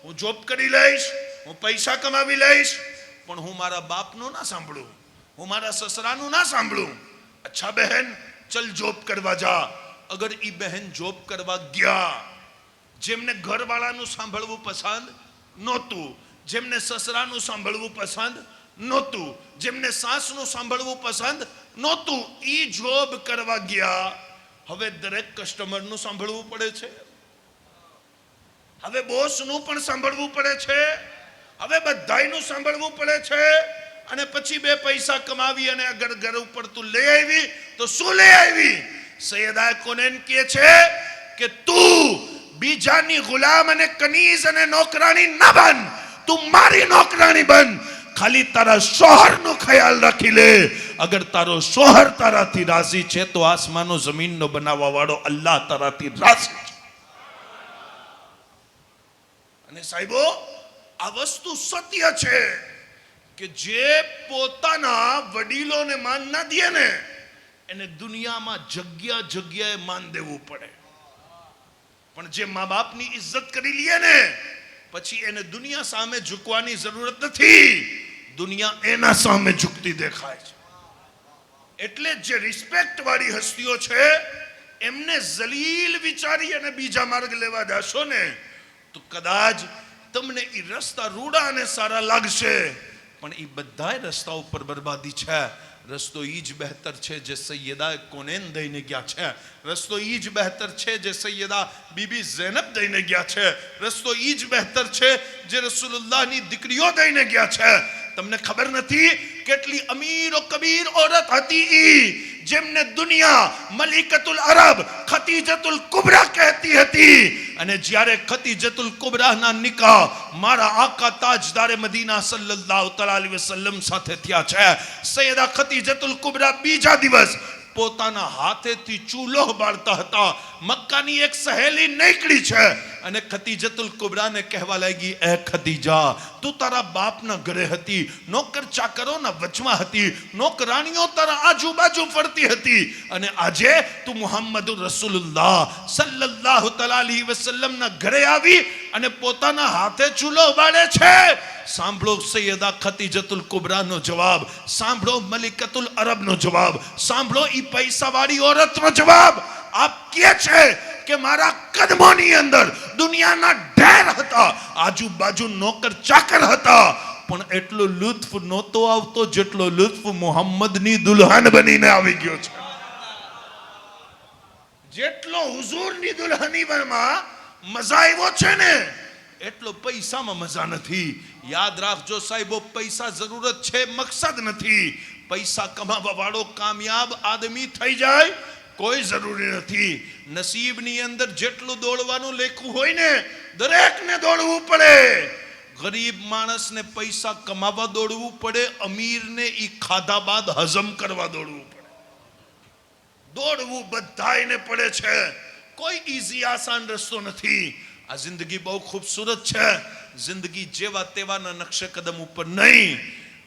Speaker 3: હું જોબ કરી લઈશ, હું પૈસા કમાવી લઈશ, પણ હું મારા બાપનું ના સાંભળું, હું મારા સસરાનું ના સાંભળું. અચ્છા બહેન, ચલ જોબ કરવા જા. અગર ઈ બહેન જોબ કરવા ગયા, જેમને ઘરવાળાનું સાંભળવું પસંદ નહોતું, જેમને સસરાનું સાંભળવું પસંદ નહોતું, જેમને સાસનું સાંભળવું પસંદ નહોતું, ઈ જોબ કરવા ગયા. હવે દરેક કસ્ટમરનું સાંભળવું પડે છે, હવે બોસનું પણ સાંભળવું પડે છે, હવે બધાયનું સાંભળવું પડે છે. અને પછી બે પૈસા કમાવી અને અગર ઘર ઉપર તું લઈ આવી તો શું લઈ આવી? સૈયદા કોનેન કહે છે કે તું બીજાની ગુલામ અને કનીઝ અને નોકરાણી ના બન, તું મારી નોકરાણી બન. ખાલી તારા શોહરનો ખ્યાલ રાખી લે. અગર તારો શોહર તારાથી રાજી છે તો આસમાનો જમીનનો બનાવવા વાળો અલ્લાહ તારાથી રાજી છે. અને સાહેબો, આ વસ્તુ સત્ય છે કે જે પોતાના વડીલોને માન ના દે ને, એને દુનિયામાં જગ્યા જગ્યાએ માન દેવું પડે. પણ જે મા બાપની ઇજ્જત કરી લે ને, પછી એને દુનિયા સામે ઝૂકવાની જરૂરત નથી, દુનિયા એના સામે ઝૂકતી દેખાય છે. એટલે જે રિસ્પેક્ટ વાળી હસ્તીઓ છે, એમને જલીલ વિચારી અને બીજા માર્ગ લેવા જાશો ને, તો કદાચ તમને ઈ રસ્તા રૂડા અને સારા લાગશે, પણ ઈ બધાય રસ્તા ઉપર બરબાદી છે. રસ્તો ઈ જ બહેતર છે જે સૈયદા કોનેન દઈને ગયા છે. રસ્તો ઈ જ બહેતર છે જે સૈયદા બીબી ઝૈનબ દઈને ગયા છે. રસ્તો ઈ જ બહેતર છે જે રસૂલુલ્લાહની દીકરીઓ દઈને ગયા છે. તમને ખબર નથી કેટલી અમીર કબીર औरत હતી ઈ, જેમને દુનિયા મલિકતુલ અરબ ખતીજતુલ કુબરા કહેતી હતી. અને જ્યારે ખતીજતુલ કુબરાના નિકાહ મારા આકા તાજદારે મદીના સલ્લલ્લાહુ અલૈહિ વસલ્લમ સાથે થયા છે. સૈયદા ખતીજતુલ કુબરા બીજા દિવસ પોતાના હાથેથી ચૂલો બાળતા હતા. મક્કાની એક સહેલી નીકળી છે અને ખતીજતુલ કુબરાને કહેવા લાગી, એ ખતીજા, તું તારા બાપના ઘરે હતી, નોકર ચાકરોના વચમાં હતી, નોકરાણીઓ તારા આજુબાજુ ફરતી હતી, અને આજે તું મુહમ્મદ રસૂલુલ્લાહ સલ્લલ્લાહુ અલૈહિ વસલ્લમના ઘરે આવી અને પોતાના હાથે ચૂલો બાળે છે. સાંભળો સૈયદા ખતીજતુલ કુબરાનો જવાબ, સાંભળો મલિકતુલ અરબનો જવાબ, સાંભળો ઈ પૈસાવાળી औरतનો જવાબ. આપ કહે છે કે મારા કદમોની અંદર દુનિયાના ઢેર હતા, આજુબાજુ નોકર ચાકર હતા, પણ એટલો લુત્ફ નહોતો આવતો જેટલો લુત્ફ મુહમ્મદની દુલ્હન બનીને આવી ગયો છે. જેટલો હુઝુરની દુલ્હનીમાં મજા આવ્યો છે ને, એટલો પૈસામાં મજા નથી. યાદ રાખજો સાહેબો, પૈસા જરૂરત છે, મકસદ નથી. પૈસા કમાવા વાળો કામયાબ આદમી થઈ જાય કોઈ જરૂરી નથી. નસીબની અંદર જેટલું દોડવાનું લેખું હોય ને, દરેકને દોડવું પડે. ગરીબ માણસને પૈસા કમાવા દોડવું પડે, અમીરને ઈ ખાધા બાદ હજમ કરવા દોડવું પડે. દોડવું બધાયને પડે છે, કોઈ ઈઝી આસાન રસ્તો નથી. આ જિંદગી બહુ ખૂબસૂરત છે, જિંદગી જેવા તેવાના નકશે કદમ ઉપર નહીં,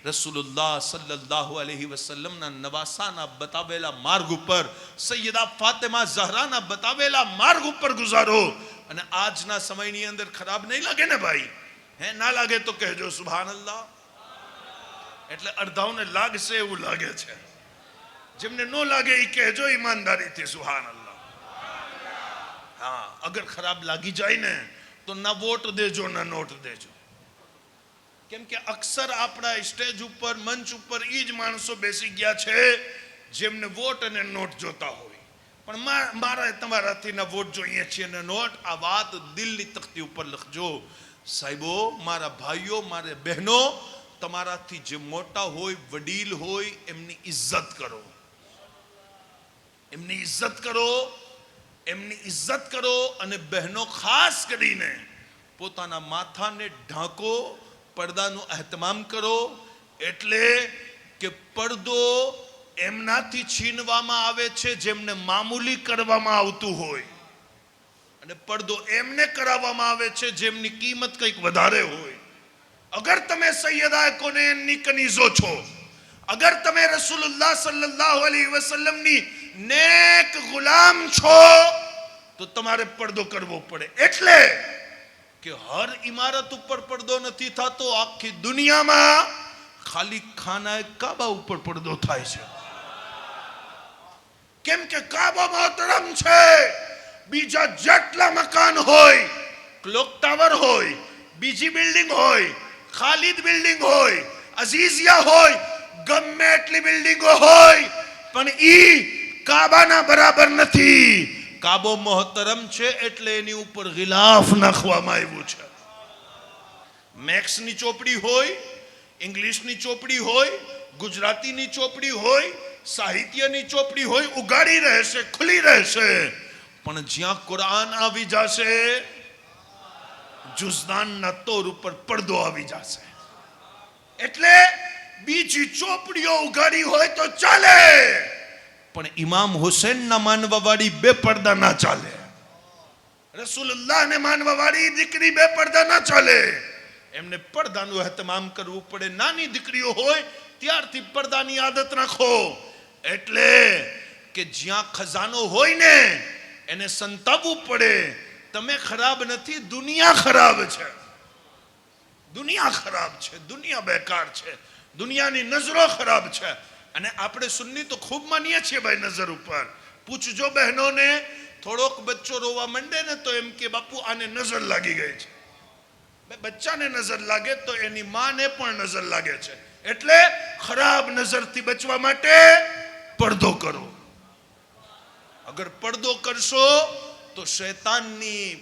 Speaker 3: રસૂલુલ્લાહ સલ્લલ્લાહુ અલૈહિ વસલ્લમના નવાસાના બતાવેલા માર્ગ ઉપર, સૈયદા ફાતિમા ઝહરાના બતાવેલા માર્ગ ઉપર ગુજારો. અને આજના સમયની અંદર ખરાબ નહીં લાગે ને ભાઈ? હે, ના લાગે તો કહેજો સુભાનઅલ્લાહ. એટલે અડધાઓને લાગશે એવું લાગે છે, જેમને ન લાગે એ કહેજો ઈમાનદારીથી સુભાનઅલ્લાહ. હા, અગર ખરાબ લાગી જાય ને તો ના વોટ દેજો ના નોટ દેજો. કેમ કે અક્સર આપણા સ્ટેજ ઉપર, મંચ ઉપર એ જ માણસો બેસી ગયા છે જેમને વોટ અને નોટ જોતા હોય, પણ મારા તમારાથી ના વોટ જોઈએ છીએ ને નોટ. આ વાત દિલની તખ્તી ઉપર લખજો સાહેબો, મારા ભાઈઓ, મારા બહેનો, તમારાથી જે મોટા હોય, વડીલ હોય, એમની ઇજ્જત કરો. એમની ઇજ્જત કરો, એમની ઇજ્જત કરો. અને બહેનો ખાસ કરીને પોતાના માથાને ઢાંકો, પડદાનું અહેતમામ કરો. એટલે કે પડદો એમનાથી છીનવામાં આવે છે જેમને મામૂલી કરવામાં આવતું હોય, અને પડદો એમને કરાવવામાં આવે છે જેમની કિંમત કંઈક વધારે હોય. અગર તમે સૈયદા કોનેનની કનીઝો છો, અગર તમે રસૂલુલ્લાહ સલ્લલ્લાહુ અલૈહિ વસલ્લમની નેક ગુલામ છો, તો તમારે પડદો કરવો પડે. એટલે કે હર ઇમારત ઉપર પડદો નથી થતો. આખી દુનિયામાં ખાલી ખાના કાબા ઉપર પડદો થાય છે. કેમ કે કાબા મોહતરમ છે. બીજા જેટલા મકાન હોય, ક્લોક ટાવર હોય, બીજી બિલ્ડિંગ હોય, ખાલિદ બિલ્ડિંગ હોય, અઝીઝિયા હોય, ગમે એટલી બિલ્ડિંગો હોય, પણ ઈ કાબાના બરાબર નથી. કાબો મોહતરમ છે એટલે એની ઉપર ગિલાફ નાખવામાં આવ્યું છે. મેક્સની ચોપડી હોય, ઇંગ્લિશની ચોપડી હોય, ગુજરાતીની ચોપડી હોય, સાહિત્યની ચોપડી હોય, ઉગાડી રહેશે, ખુલ્લી રહેશે. પણ જ્યાં કુરાન આવી જશે, જુઝદાનના તોર ઉપર પડદો આવી જશે. એટલે બીજી ચોપડીઓ ઉગાડી હોય તો ચાલે, પણ ઇમામ હુસૈનના માનવા વાળી બે પડદા ના ચાલે. રસૂલુલ્લાહને માનવા વાળી દીકરી બે પડદા ના ચાલે. એમને પડદાનું અહેતમામ કરવું પડે. નાની દીકરીઓ હોય ત્યારથી પડદાની આદત રાખો. એટલે કે જ્યાં ખજાનો હોય ને એને સંતાવવું પડે. તમે ખરાબ નથી, દુનિયા ખરાબ છે. દુનિયા ખરાબ છે, દુનિયા બેકાર છે, દુનિયાની નજરો ખરાબ છે. અને આપણે સુન્ની તો ખૂબ માનીએ છીએ ભાઈ નજર ઉપર. પૂછજો બહેનોને, થોડોક બચ્ચો રોવા માંડે ને તો એમ કે બાપુ આને નજર લાગી ગઈ છે. બચ્ચાને નજર લાગે તો એની માને પણ નજર લાગે છે. એટલે ખરાબ નજરથી બચવા માટે પડદો કરો. અગર પડદો કરશો તો શૈતાનની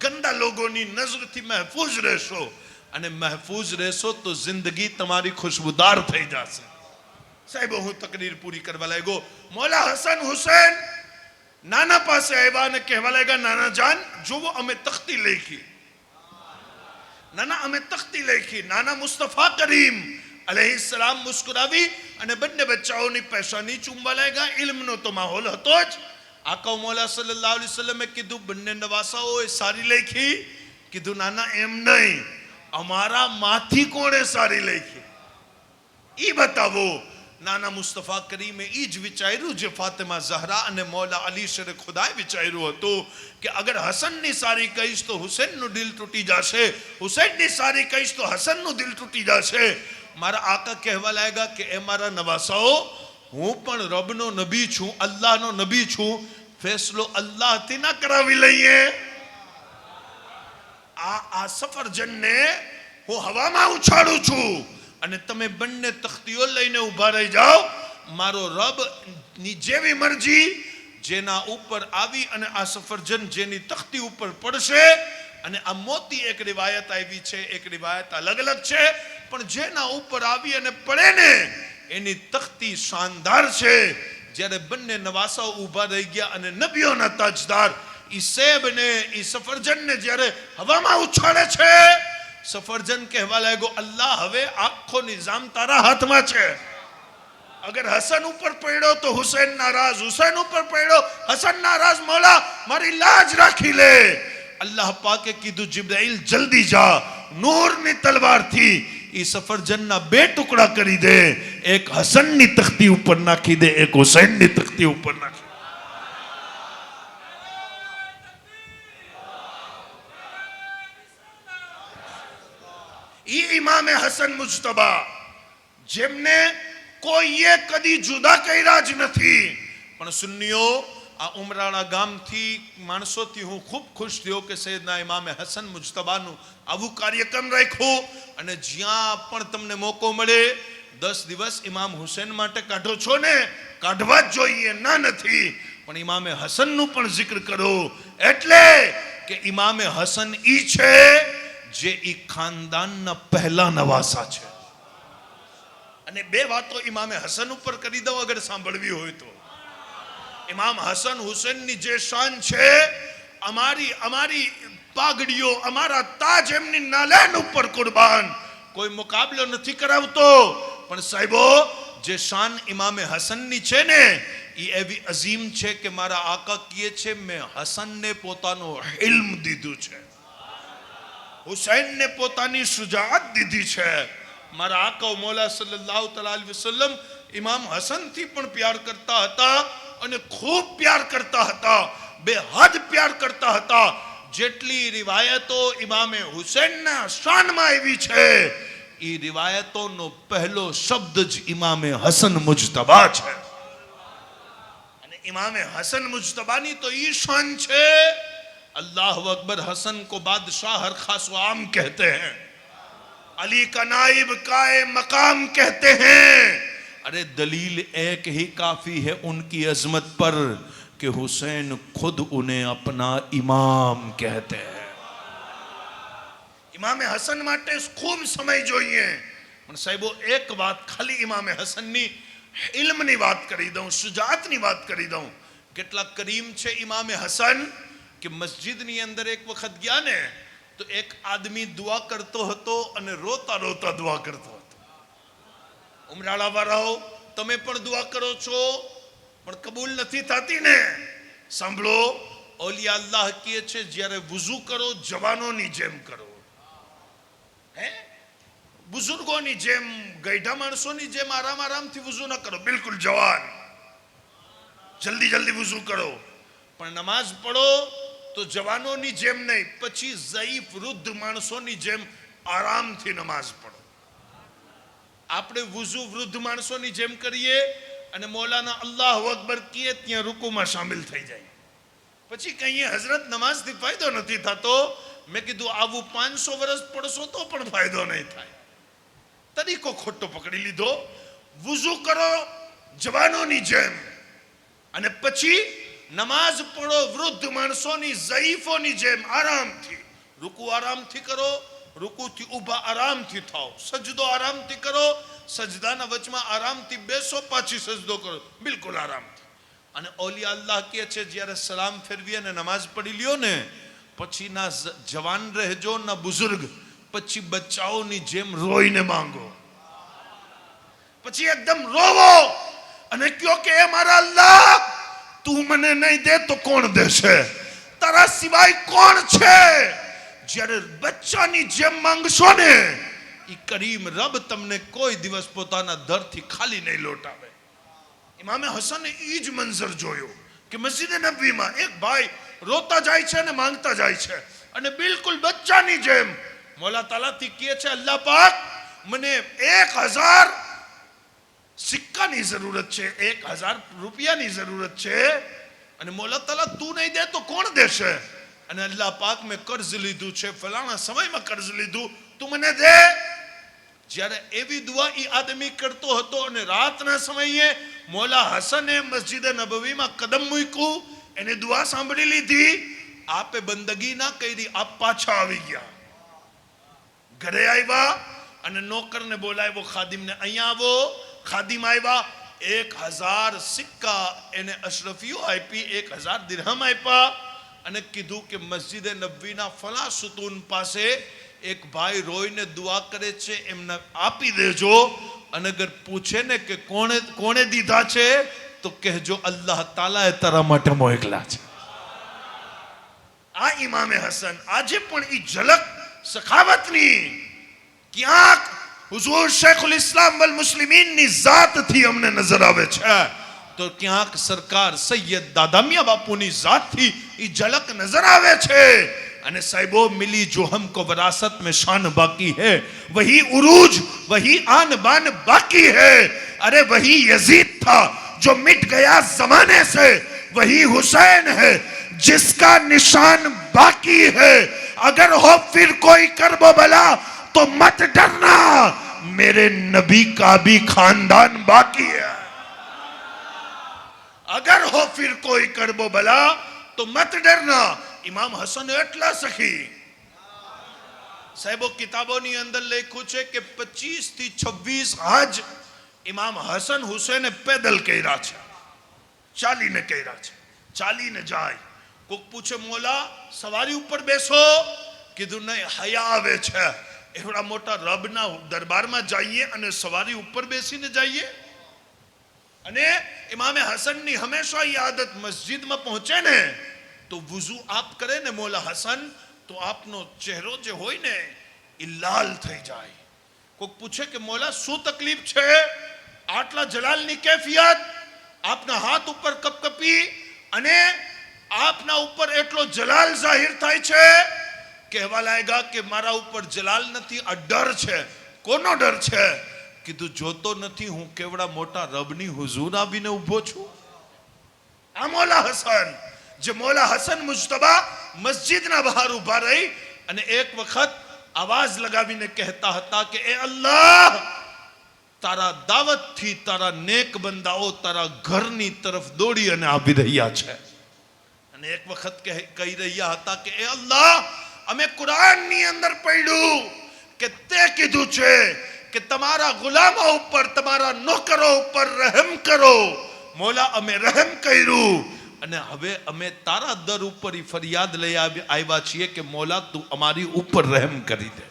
Speaker 3: ગંદા લોકોની નજરથી મહેફૂઝ રહેશો. અને મહેફૂઝ રહેશો તો જિંદગી તમારી ખુશબુદાર થઈ જશે. સાહેબ, હું તકરીર પૂરી કરવા લાગ્યો. મૌલા હસન હુસૈન નાના પાસે આવ્યા અને કહેવા લાગ્યા, નાના જાન જુઓ અમે તખ્તી લખી. નાના અમે તખ્તી લખી. નાના મુસ્તફા કરીમ અલૈહિસ્સલામ મુસ્કુરાવી અને બંને બચ્ચાઓની પેશાની ચૂમવા લાગ્યા. ઇલ્મનો તો માહોલ હતો જ. આકા મૌલા સલ્લલ્લાહુ અલૈહિ વસલ્લમે કીધું, બંને નવાસાઓએ સારી લખી. કીધું, નાના એમ નહીં, અમારા માંથી કોણે સારી લખી ઈ બતાવો. નાના મુસ્તફા કરીમે ઈ જ વિચાર્યું જે ફાતિમા ઝહરા અને મૌલા અલી શરે ખુદાએ વિચાર્યું હતું કે અગર હસનની સારી કહીશ તો હુસૈનનું દિલ તૂટી જશે, હુસૈનની સારી કહીશ તો હસનનું દિલ તૂટી જશે. મારા આકા કહેવા લાગ્યા કે એ મારા નવાસાઓ, હું પણ રબનો નબી છું, અલ્લાહનો નબી છું. ફેસલો અલ્લાહથી ના કરાવી લઈએ. આ સફરજનને હું હવામાં ઉછાળું છું અને તમે બંને તખ્તીઓ લઈને ઊભા રહી જાઓ. મારો રબ ની જેવી મરજી જેના ઉપર આવી અને આ સફરજન જેની તખ્તી ઉપર પડશે. અને આ મોતી એક રિવાયત આવી છે, એક રિવાયત અલગ અલગ છે, પણ જેના ઉપર આવી અને પડે ને એની તખ્તી શાનદાર છે. જ્યારે બંને નવાસાઓ ઊભા રહી ગયા અને નબીઓના તાજદાર ઈ સેબને, ઈ સફરજનને જ્યારે હવામાં ઉછાળે છે, સફરજન કહેવા લાગ્યો, અલ્લાહ હવે આખો નિઝામ તારા હાથમાં છે. અગર હસન ઉપર પડ્યો તો હુસૈન નારાજ, હુસૈન ઉપર પડ્યો હસન નારાજ. મૌલા મારી લાજ રાખી લે. અલ્લાહ પાકે કીધું, જિબ્રાઈલ જલ્દી જા, નૂરની તલવારથી ઈ સફરજનના બે ટુકડા કરી દે. એક હસનની તખ્તી ઉપર નાખી દે, એક હુસૈનની તખ્તી ઉપર નાખી. ઈ ઇમામે હસન મુજતબા જેમને કોઈએ કદી જુદા કર્યા જ નથી. પણ સુન્નીઓ, આ ઉમરાળા ગામથી માણસોથી હું ખૂબ ખુશ થયો કે સૈયદના ઇમામે હસન મુજતબાનું આવું કાર્યક્રમ રાખ્યું. અને જ્યાં પણ તમને મોકો મળે 10 દિવસ ઇમામ હુસૈન માટે કાઢો છો ને, કાઢવા જ જોઈએ, ના નથી, પણ ઇમામે હસનનું પણ જિક્ર કરો. એટલે કે ઇમામે હસન ઈ છે જે ઈ ખાનદાનના પહેલા નવાસા છે. અને બે વાતો ઇમામે હસન ઉપર કરી દઉં અગર સાંભળવી હોય તો. ઇમામ હસન હુસૈનની જે શાન છે, અમારી પાઘડીઓ, અમારા તાજ એમની નાલેન ઉપર કુરબાન. કોઈ મુકાબલો નથી કરાવતો, પણ સાહેબો જે શાન ઇમામે હસનની છે ને એ એવી અઝીમ છે કે મારા આકા કહે છે મેં હસનને પોતાનો ઇલ્મ દીધું છે, હુસૈનને પોતાની શુજાઅત દીધી છે. મારા આકા મૌલા સલ્લલ્લાહુ અલૈહિ વસલ્લમ ઇમામ હસનથી પણ પ્યાર કરતા હતા અને ખૂબ પ્યાર કરતા હતા, બેહદ પ્યાર કરતા હતા. જેટલી રિવાયતો ઇમામે હુસૈનના શાનમાં આવી છે એ રિવાયતોનો પહેલો શબ્દ જ ઇમામે હસન મુજતબા છે. અને ઇમામે હસન મુજતબાની તો ઈ શાન છે, अल्लाह अकबर. हसन को बादशाह हर खास व आम कहते हैं, अली का नाइब काए मकाम कहते हैं. अरे दलील एक ही काफी है उनकी अजमत पर कि हुसैन खुद उन्हें अपना इमाम कहते हैं. इमामे हसन માટે ખૂબ સમય જોઈએ, પણ સાહેબો એક વાત ખાલી ઇમામે હસનની ઇલ્મની વાત કરી દઉં, શુજાઅતની વાત કરી દઉં. કેટલા કરીમ છે ઇમામે હસન કે મસ્જિદની અંદર એક વખત ગયા ને તો એક આદમી દુઆ કરતો હતો અને રોતા રોતા દુઆ કરતો હતો. ઉમરાળા વાળાઓ તમે પણ દુઆ કરો છો પણ કબૂલ નથી થતી ને. સાંભળો, ઓલિયા અલ્લાહ કહે છે જ્યારે વુઝુ કરો જવાનોની જેમ કરો, હે બુઝુર્ગોની જેમ, ગઈઢા માણસોની જેમ આરામ આરામથી વુઝુ ન કરો. બિલકુલ જવાન જલ્દી જલ્દી વુઝુ કરો, પણ નમાઝ પઢો તો જવાનોની જેમ નહીં, પછી ઝઈફ વૃદ્ધ માણસોની જેમ આરામથી નમાઝ પઢો. આપણે વુઝુ વૃદ્ધ માણસોની જેમ કરીએ અને મૌલાના અલ્લાહુ અકબર કીએ ત્યાં રૂકુમાં શામિલ થઈ જાય, પછી કહીએ હઝરત નમાઝથી ફાયદો નથી થતો. મેં કીધું આવું 500 વર્ષ પડશો તો પણ ફાયદો નહીં થાય. તરીકો ખોટો પકડી લીધો. વુઝુ કરો જવાનોની જેમ અને પછી નમાઝ પઢો વૃદ્ધ માણસોની, ઝઈફોની જેમ આરામથી. રૂકુ આરામથી કરો, રૂકુથી ઊભા આરામથી થાઓ, સજદો આરામથી કરો, સજદાના વચમાં આરામથી બેસો, પાછી સજદો કરો, બિલકુલ આરામથી. અને ઓલિયા અલ્લાહ કહે છે જ્યારે સલામ ફેરવી અને નમાઝ પઢી લ્યો ને પછી ના જવાન રહેજો ના બુઝુર્ગ, પછી બચ્ચાઓની જેમ રોઈને માંગો, પછી એકદમ રોવો અને કહો કે એ મારા અલ્લાહ તું મને નહીં દે તો કોણ દેશે, તારા સિવાય કોણ છે. જ્યારે બચ્ચાની જેમ માંગશો ને એ કરીમ રબ તમને કોઈ દિવસ પોતાના દરથી ખાલી નહીં લોટાવે. ઇમામે હસને એ જ મંઝર જોયો કે મસ્જિદ નબવીમાં એક ભાઈ રોતા જાય છે અને માંગતા જાય છે અને બિલકુલ બચ્ચાની જેમ મૌલા તાલાથી કહે છે અલ્લાહ પાક મને 1000 સિક્કાની જરૂરત છે, 1000 રૂપિયાની જરૂરત છે, અને મૌલા તાલા તું નહીં દે તો કોણ દેશે. અને અલ્લાહ પાક મેં કર્જ લીધું છે, ફલાણા સમયમાં કર્જ લીધું, તું મને દે. જ્યારે એવી દુઆ એ આદમી કરતો હતો અને રાતના સમયે મૌલા હસને મસ્જિદ નબવીમાં કદમ મૂક્યું, એને દુઆ સાંભળી લીધી, આપે બંદગી ના કરી, આપ પાછા આવી ગયા. ઘરે આવ્યા અને નોકરને બોલાવ્યો, ખાદિમને અહીંયા આવો. ખાદિમ આવ્યા, 1000 સિક્કા એને અશરફીઓ આપી, 1000 દિરહમ આપ્યા અને કીધું કે મસ્જિદ નબવીના ફલા સુતૂન પાસે એક ભાઈ રોઈને દુઆ કરે છે, એમને આપી દેજો. અને અગર પૂછે ને કે કોણે દીધા છે તો કહેજો અલ્લાહ તાલાએ તારા માટે મોકલા છે. આ ઇમામે હસન આજે પણ ઈ ઝલક સખાવતની ક્યાંક હુઝુર શેખુલ ઇસ્લામ વલ મુસ્લિમીનની ઝાતથી અમને નજર આવે છે, તો ક્યાંક સરકાર સૈયદ દાદા મિયાં બાપુની ઝાતથી ઈ ઝલક નજર આવે છે. અને સાहिबो मिली जो हमको विरासत में शान बाकी है, वही उरूज वही आन बान बाकी है. अरे वही यजीद था जो मिट गया जमाने से, वही हुसैन है जिसका निशान बाकी है. अगर हो फिर कोई करबो बला तो मत डरना, मेरे नबी का भी खानदान बाकी है. अगर हो फिर कोई करबो बला तो मत डरना. ઇમામ હસન એટલા સખી સાહેબો કિતાબોની અંદર લખ્યું છે કે 25 થી 26 હજ ઇમામ હસન હુસૈને પેદલ કર્યા છે. ચાલીને કર્યા છે, ચાલીને જાય. કોક પૂછે મોલા સવારી ઉપર બેસો, કીધું નહીં, હયા આવે છે. એવડા મોટા રબના દરબારમાં જઈએ અને સવારી ઉપર બેસીને જઈએ. અને ઇમામે હસનની હંમેશા એ આદત, મસ્જિદમાં પહોંચે ને તો વુઝુ આપ કરે ને મોલા હસન, તો આપનો ચહેરો જે હોય ને એ લાલ થઈ જાય. કોક પૂછે કે મોલા શું તકલીફ છે, આટલા જલાલની કેફિયત, આપના હાથ ઉપર કપકપી અને આપના ઉપર એટલો જલાલ જાહેર થાય છે. કહેવા લાગ્યા કે મારા ઉપર જલાલ નથી, આ ડર છે. કોનો ડર છે? કીધું જોતો નથી હું કેવડા મોટા રબની હુઝુર આવીને ઊભો છું. આ મોલા હસન, જે મોલા હસન મુજતબા મસ્જિદના બહાર ઊભા રહી અને એક વખત આવાજ લગાવીને કહેતા હતા કે એ અલ્લાહ, તારા દાવતથી તારા નેક બંદાઓ તારા ઘરની તરફ દોડી અને આવી રહ્યા છે. અને એક વખત કહી રહ્યા હતા કે એ અલ્લાહ, અમે કુરાનની અંદર પડ્યું કે તે કીધું છે કે તમારા ગુલામો ઉપર, તમારા નોકરો ઉપર રહેમ કરો. મોલા અમે રહેમ કર્યું અને હવે અમે તારા દર ઉપર ફરિયાદ લઈ આવ્યા છીએ કે મોલા તું અમારી ઉપર રહેમ કરી દે.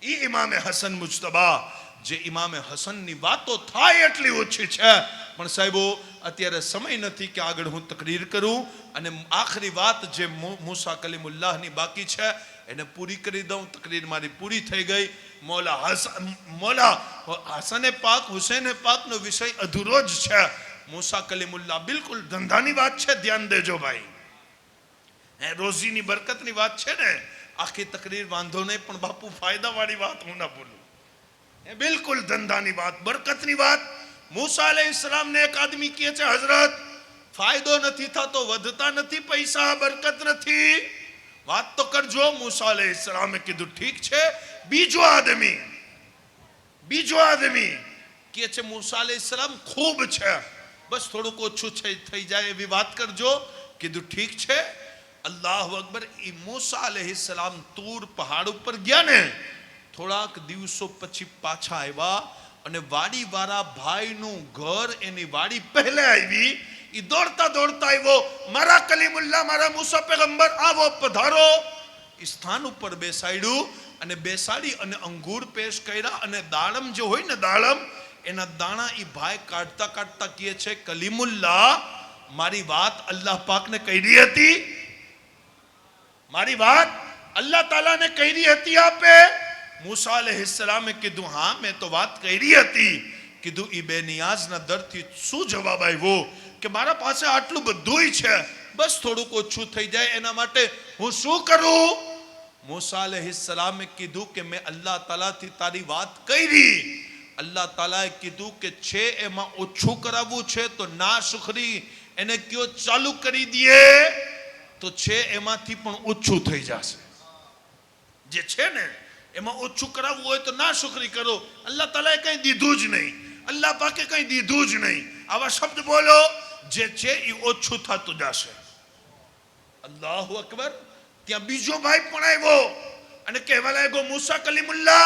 Speaker 3: ઈ ઇમામે હસન મુજતબા, જે ઇમામે હસનની વાતો થાય એટલી ઓછી છે. પણ સાહેબો અત્યારે સમય નથી કે આગળ હું તકરીર કરું, અને આખરી વાત જે મૂસા કલીમુલ્લાહની બાકી છે એને પૂરી કરી દઉં. તકરીર મારી પૂરી થઈ ગઈ. મોલા હસને પાક, હુસૈને પાકનો વિષય અધૂરો જ છે. મૂસા કલીમુલ્લાહ બિલકુલ ધંધાની વાત છે, ધ્યાન દેજો ભાઈ. રોજીની બરકતની વાત છે ને, આખી તકરીર વાંધો નહીં, પણ બાપુ ફાયદાવાળી વાત હું ના ભૂલું. બિલકુલ ધંધાની વાત, બરકતની વાત. મૂસા અલૈહિસ્સલામને એક આદમી કહે છે, હઝરત ફાયદો નથી થતો, વધતા નથી પૈસા, બરકત નથી, વાત તો કરજો. મૂસા અલૈહિસ્સલામે કીધું ઠીક છે. બીજો આદમી કહે છે મૂસા અલૈહિસ્સલામ ખૂબ છે, બસ થોડુંક ઓછું થઈ જાય એવી વાત કરજો. કીધું ઠીક છે. અલ્લાહુ અકબર. એ મૂસા અલૈહિસ્સલામ તૂર પહાડ ઉપર ગયા ને, થોડાક દિવસો પછી પાછા આવ્યા અને વાડીવાળા ભાઈનું ઘર, એની વાડી પહેલે આવી. એ દોડતા દોડતા આવ્યો, મારા કલીમુલ્લાહ, મારા મૂસા પેગંબર, આવો પધારો. સ્થાન ઉપર બેસાડ્યું અને બેસાડી અને અંગૂર પેશ કર્યા અને દાડમ જે હોય ને, દાડમ, એના દાણા એ ભાઈ કાઢતા કાઢતા કહે છે, કલીમુલ્લાહ, મારી વાત અલ્લાહ પાકને કરી હતી, મારી વાત અલ્લાહ તાલાને કરી હતી આપે? મૂસા અલૈહિસ્સલામે કીધું હા મેં તો વાત કરી હતી. કીધું ઈ બેનિયાઝના દરથી શું જવાબ આવ્યો કે મારા પાસે આટલું બધુંય છે, બસ થોડુંક ઓછું થઈ જાય એના માટે હું શું કરું? મૂસા અલૈહિસ્સલામે કીધું કે મેં અલ્લાહ તાલાથી તારી વાત કરી. અલ્લાહ તાલાએ કીધું કે છે એમાં ઓછું કરાવવું છે તો ના શુક્રી એને કયો ચાલુ કરી દે, તો છે એમાંથી પણ ઓછું થઈ જશે. જે છે ને એમાં ઓછું કરાવવું હોય તો ના શુક્રી કરો. અલ્લાહ તાલાએ કંઈ દીધું જ નહીં, અલ્લાહ પાકે કંઈ દીધું જ નહીં. આવા શબ્દ બોલો, જે છે એ ઓછું થતું જશે. અલ્લાહુ અકબર. ત્યાં બીજો ભાઈ પણ આવ્યો અને કહેવા લાગ્યો, મૂસા કલીમુલ્લાહ,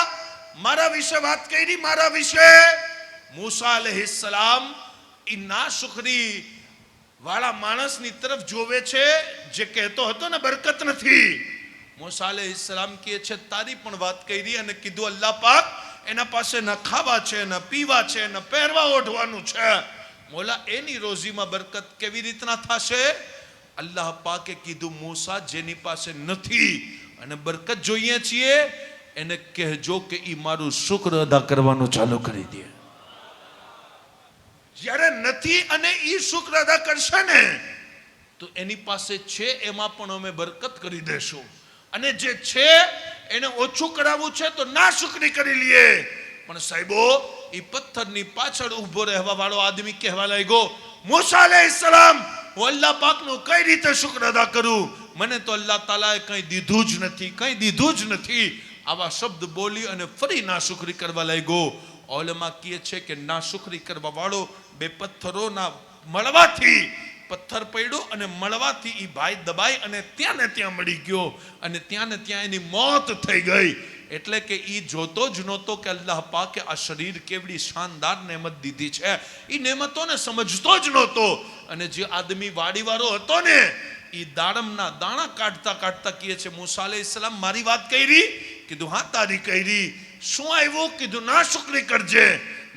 Speaker 3: મારા વિશે વાત કરી, મારા વિશે. મૂસા અલૈહિસ્સલામ એ ના શુક્રી વાળા માણસની તરફ જોવે છે જે કહેતો હતો ને બરકત નથી. મૂસા અલૈહિસ્સલામ કહે છે તારી પણ વાત કરી અને કીધું અલ્લાહ પાક એના પાસે ન ખાવા છે, ન પીવા છે, ન પહેરવા ઓઢવાનું છે. મોલા એની રોજીમાં બરકત કેવી રીતના થશે? અલ્લાહ પાકે કીધું મૂસા જેની પાસે નથી અને બરકત જોઈએ છીએ એને કહેજો કે ઈ મારું શુક્ર અદા કરવાનું ચાલુ કરી દે. જ્યારે નથી અને ઈ શુક્ર અદા કરશે ને તો એની પાસે છે એમાં પણ અમે બરકત કરી દેશું. અને જે છે એને ઓછું કરાવવું છે તો ના શુક્રી કરી લઈએ. પણ સાહેબો એ પથ્થરની પાછળ ઊભો રહેવા વાળો આદમી કહેવા લાગ્યો, મૂસા અલૈહિસ્સલામ, હું અલ્લાહ પાકનું કઈ રીતે શુક્ર અદા કરું? મને તો અલ્લાહ તાલાએ કંઈ દીધું જ નથી, કંઈ દીધું જ નથી. આવા શબ્દ બોલી અને ફરી નાશુકરી કરવા લાગ્યો. ઓલમા કહે છે કે નાશુકરી કરવા વાળો બે પથ્થરોના મળવાથી, પથ્થર પડ્યો અને મળવાથી એ ભાઈ દબાઈ અને ત્યાં ને ત્યાં મળી ગયો અને ત્યાં ને ત્યાં એની મોત થઈ ગઈ.
Speaker 1: એટલે કે ઈ જોતો જ નહોતો કે અલ્લાહ પાકે આ શરીર કેવડી શાનદાર નેમત દીધી છે. ઈ નેમતોને સમજતો જ નહોતો. અને જે આદમી વાડીવાળો હતો ને ઈ દાડમના દાણા કાઢતા કાઢતા કહે છે, મૂસા અલૈહિસ્સલામ મારી વાત કરી? કીધું હા તારી કરી. શું આવ્યું? કીધું ના શુક્રી કરજે.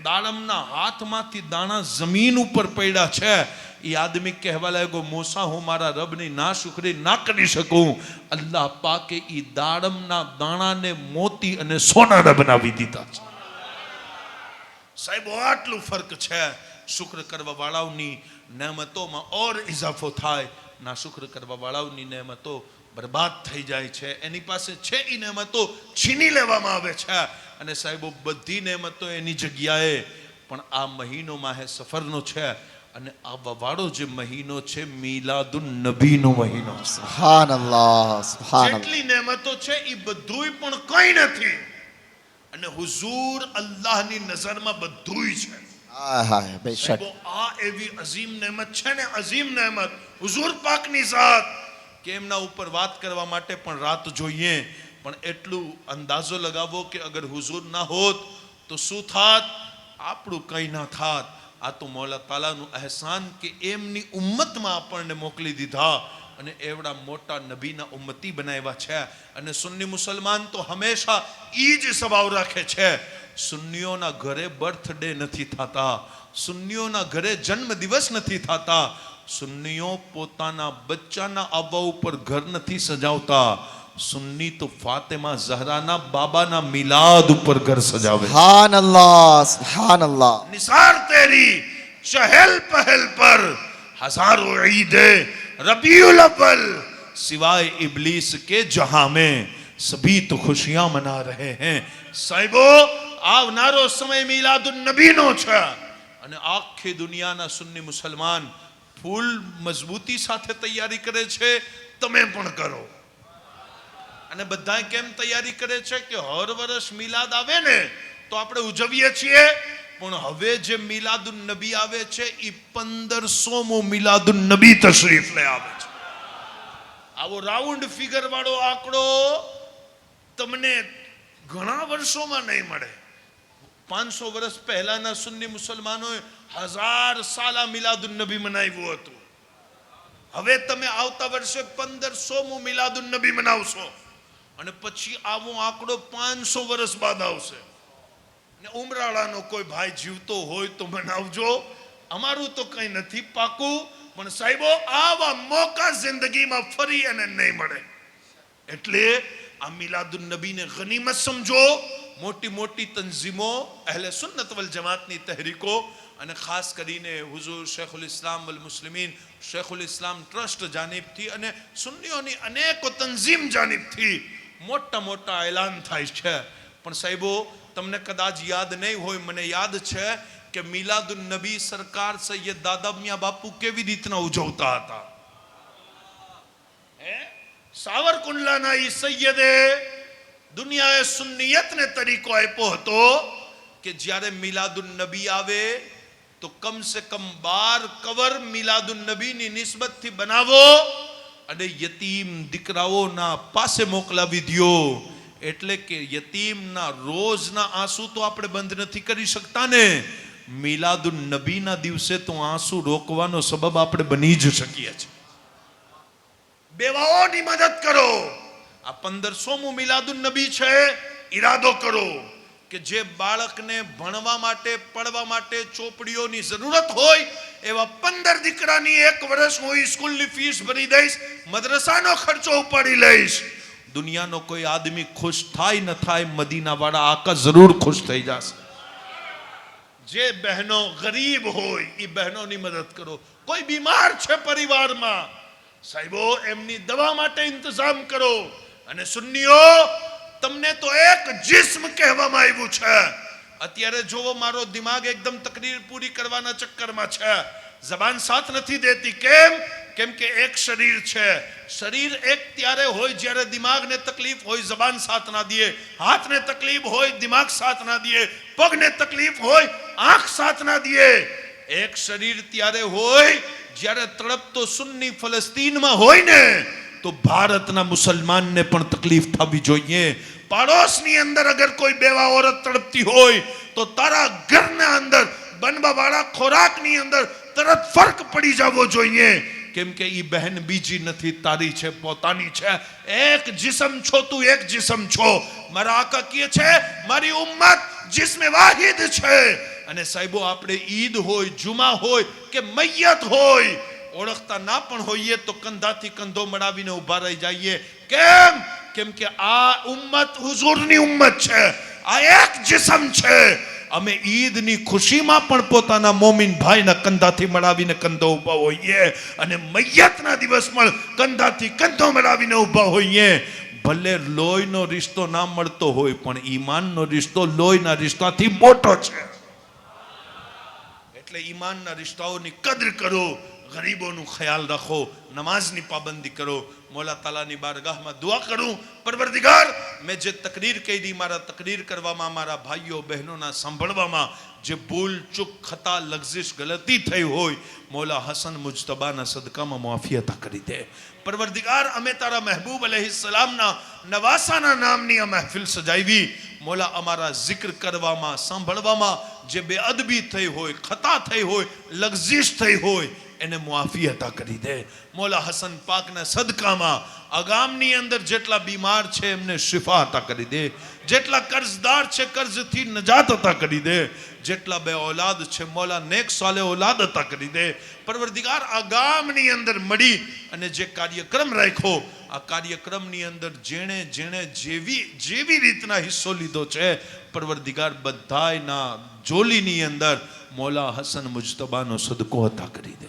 Speaker 1: દાડમના હાથમાંથી દાણા જમીન ઉપર પડ્યા છે. એ આદમી કહેવા લાગ્યો, મૂસા હું મારા રબની ના શુક્રી ના કરી શકું. અલ્લાહ પાકે ઈ દાડમના દાણાને મોતી અને સોનાના બનાવી દીધા છે. સાહેબ આટલું ફરક છે. શુક્ર કરવા વાળાઓની નેમતોમાં ઓર ઇજાફો થાય, ના શુક્ર કરવા વાળાઓની નેમતો બરબાદ થઈ જાય છે. એની પાસે છે એ નેમતો છીની લેવામાં આવે છે. અને સાહેબો બધી નેમતો એની જગ્યાએ, પણ આ મહિનો માહે સફરનો છે. અને આ વાળો જે મહિનો છે મિલાદુન નબીનો મહિનો.
Speaker 2: સુબહાનલ્લાહ, સુબહાનલ્લાહ.
Speaker 3: જેટલી નેમતો છે એ બધુંય પણ કંઈ નથી. અને હુઝુર અલ્લાહની નજરમાં બધુંય છે.
Speaker 2: હા બેશક.
Speaker 3: સાહેબો આ એવી અઝીમ નેમત છે ને, અઝીમ નેમત હુઝુર પાકની ઝાત કે એમના ઉપર વાત કરવા માટે પણ રાત જોઈએ. પણ એટલું અંદાજો લગાવો કે અગર હુઝુર ના હોત તો શું થાત? આપણું કંઈ ના થાત. આ તો મૌલા તાલાનું અહેસાન કે એમની ઉમ્મતમાં આપણને મોકલી દીધા અને એવડા મોટા નબીના ઉમ્મતી બનાવ્યા છે. અને સુન્ની મુસલમાન તો હંમેશા ઈ જ સ્વભાવ રાખે છે. સુન્નીઓના ઘરે બર્થડે નથી થતા, સુન્નીઓના ઘરે જન્મ દિવસ નથી થતા. સુન્નીઓ પોતાના બચ્ચાના આવવા ઉપર ઘર નથી સજાવતા. સુન્ની તો ફાતિમા ઝહરાના બાબાના મિલાદ ઉપર ઘર સજાવે.
Speaker 2: સુબહાનલ્લાહ, સુબહાનલ્લાહ.
Speaker 3: निसार तेरी चहल पहल पर हजारों ईदे रबीउल अव्वल सिवाय इबलीस के जहां में सभी तो खुशियां मना रहे हैं. साहिबो આવનારો સમય મિલાદુન નબીનો છે. અને આખી દુનિયાના સુન્ની મુસલમાન ફૂલ મજબૂતી સાથે તૈયારી કરે છે. તમે પણ કરો. અને બધા કેમ તૈયારી કરે છે કે હર વર્ષ મિલાદ આવે ને તો આપણે ઉજવીએ છીએ. પણ હવે જે મિલાદુન નબી આવે છે એ 1500મો મિલાદુન નબી તશરીફ લઈ આવે છે. આવો રાઉન્ડ ફિગર વાળો આંકડો તમને ઘણા વર્ષોમાં નહીં મળે. 500 વર્ષ પહેલાના સુન્ની મુસલમાનોએ 1000 સાલા મિલાદુન નબી મનાવ્યું હતું. હવે તમે આવતા વર્ષે 1500મો મિલાદુન નબી મનાવશો અને પછી આવો આંકડો 500 વર્ષ બાદ આવશે. ને ઉમરાળાનો કોઈ ભાઈ જીવતો હોય તો મનાવજો. અમારું તો કંઈ નથી પાકું, પણ સાહેબો આવા મોકા જિંદગીમાં ફરી એને નહીં મળે. એટલે આ મિલાદુન નબીને ગનીમત સમજો. મોટી મોટી તંઝીમો, અહેલે સુન્નત વલ જમાતની તહેરીકો અને ખાસ કરીને હુઝુર શેખુલ ઇસ્લામ વલ મુસ્લિમીન શેખુલ ઇસ્લામ ટ્રસ્ટ જાનિબથી અને સુન્નીઓની અનેકો તંઝીમ જાનિબથી મોટા મોટા એલાન થાય છે. પણ સાહેબો તમને કદાચ યાદ નહીં હોય, મને યાદ છે કે મિલાદુન નબી સરકાર સૈયદ દાદા મિયા બાપુ કેવી રીતના ઉજવતા હતા. સાવરકુંડલાના ઈ સૈયદે દુનિયાએ સુન્નિયતને તરીકો આપ્યો હતો કે જ્યારે મિલાદુન નબી આવે તો કમ સે કમ 12 કવર મિલાદુન નબીની નિસ્બતથી બનાવો અને યતીમ દીકરાઓના પાસે મોકલાવી દ્યો. એટલે કે યતીમના રોજના આંસુ તો આપણે બંધ નથી કરી શકતા ને, મિલાદુન નબીના દિવસે તો આંસુ રોકવાનો સબબ આપણે બની જ શકીએ છીએ. બેવાઓની મદદ કરો. આ 1500મો મિલાદુન નબી છે. ઈરાદો કરો કે જે બાળકને ભણવા માટે પડવા માટે ચોપડીઓની જરૂરત હોય એવા 15 દીકરાની 1 વર્ષ હું સ્કૂલની ફીસ ભરી દઈશ, મદ્રસાનો ખર્ચો ઉપાડી લઈશ. દુનિયાનો કોઈ આદમી ખુશ થાય ન થાય, મદીના વાળા આકા જરૂર ખુશ થઈ જશે. જે બહેનો ગરીબ હોય એ બહેનોની મદદ કરો. કોઈ બીમાર છે પરિવારમાં, સાહેબો એમની દવા માટે ઇંતજામ કરો. અને સુન્નીઓ તમને તો એક જિસ્મ કહેવામાં આવ્યું છે. અત્યારે જોવો મારો દિમાગ એકદમ તકરીર પૂરી કરવાના ચક્કરમાં છે, જબાન સાથ નથી દેતી. કેમ કે એક શરીર છે. શરીર એક ત્યારે હોય જ્યારે દિમાગને તકલીફ હોય, જબાન સાથ ના દે. હાથને તકલીફ હોય, દિમાગ સાથ ના દે. પગને તકલીફ હોય, આંખ સાથ ના દે. એક શરીર ત્યારે હોય જ્યારે તડપતો સુન્ની ફલસ્તીનમાં હોય ને તો ભારતના મુસલમાનને પણ તકલીફ થવી જોઈએ. પાડોશની અંદર અગર કોઈ બેવા ઓરત તડપતી હોય તો તારા ઘરના અંદર બનવાવાળા ખોરાકની અંદર તરત ફરક પડી જવો જોઈએ, કેમ કે ઈ બહેન બીજી નથી, તારી છે, પોતાની છે. એક જિસ્મ છો, તું એક જિસ્મ છો. મારા આકા કહે છે મારી ઉમ્મત જિસ્મે વાહિદ છે. અને સાહેબો આપણે ઈદ હોય, જુમા હોય કે મૈયત હોય, ઓળખતા ના પણ હોઈએ તો કંધાથી કંધો મળાવીને ઊભા રહી જઈએ. કેમ કે આ ઉમ્મત હુઝુરની ઉમ્મત છે, આ એક જિસ્મ છે. અમે ઈદની ખુશીમાં પણ પોતાના મોમિન ભાઈના કંધાથી મળાવીને કંધો ઊભા હોઈએ અને મૈયતના દિવસમાં કંધાથી કંધો મળાવીને ઊભા હોઈએ. ભલે લોહીનો રિશ્તો ના મળતો હોય પણ ઈમાનનો રિશ્તો લોહીના રિશ્તાથી મોટો છે. એટલે ઈમાનના રિશ્તાઓની કદર કરો, ગરીબોનું ખ્યાલ રાખો, નમાઝની પાબંદી કરો. મોલા તાલાની બારગાહમાં દુઆ કરું, પરવરદિગાર મેં જે તકરીર કરી, મારા તકરીર કરવામાં, મારા ભાઈઓ બહેનોના સાંભળવામાં જે ભૂલ ચૂક ખતા લગઝિશ ગલતી થઈ હોય, મોલા હસન મુજતબાના સદકામાં માફી અતા કરી દે. પરવરદિગાર અમે તારા મહેબૂબ અલૈહિસ્સલામના નવાસાના નામની આ મહેફિલ સજાવી. મોલા અમારા જિક્ર કરવામાં, સાંભળવામાં જે બેઅદબી થઈ હોય, ખતા થઈ હોય, લગઝિશ થઈ હોય, એને મુઆફી અતા કરી દે. મોલા હસન પાકના સદકામાં આગામની અંદર જેટલા બીમાર છે એમને શિફા અતા કરી દે. જેટલા કર્જદાર છે કર્જથી નજાત અતા કરી દે. જેટલા બે ઔલાદ છે મોલા નેક સાલે ઔલાદ અતા કરી દે. પરવરદિગાર આગામની અંદર મળી અને જે કાર્યક્રમ રાખ્યો, આ કાર્યક્રમની અંદર જેણે જેવી રીતના હિસ્સો લીધો છે, પરવરદિગાર બધાયના જોલીની અંદર મોલા હસન મુજતબાનો સદકો અતા કરી દે.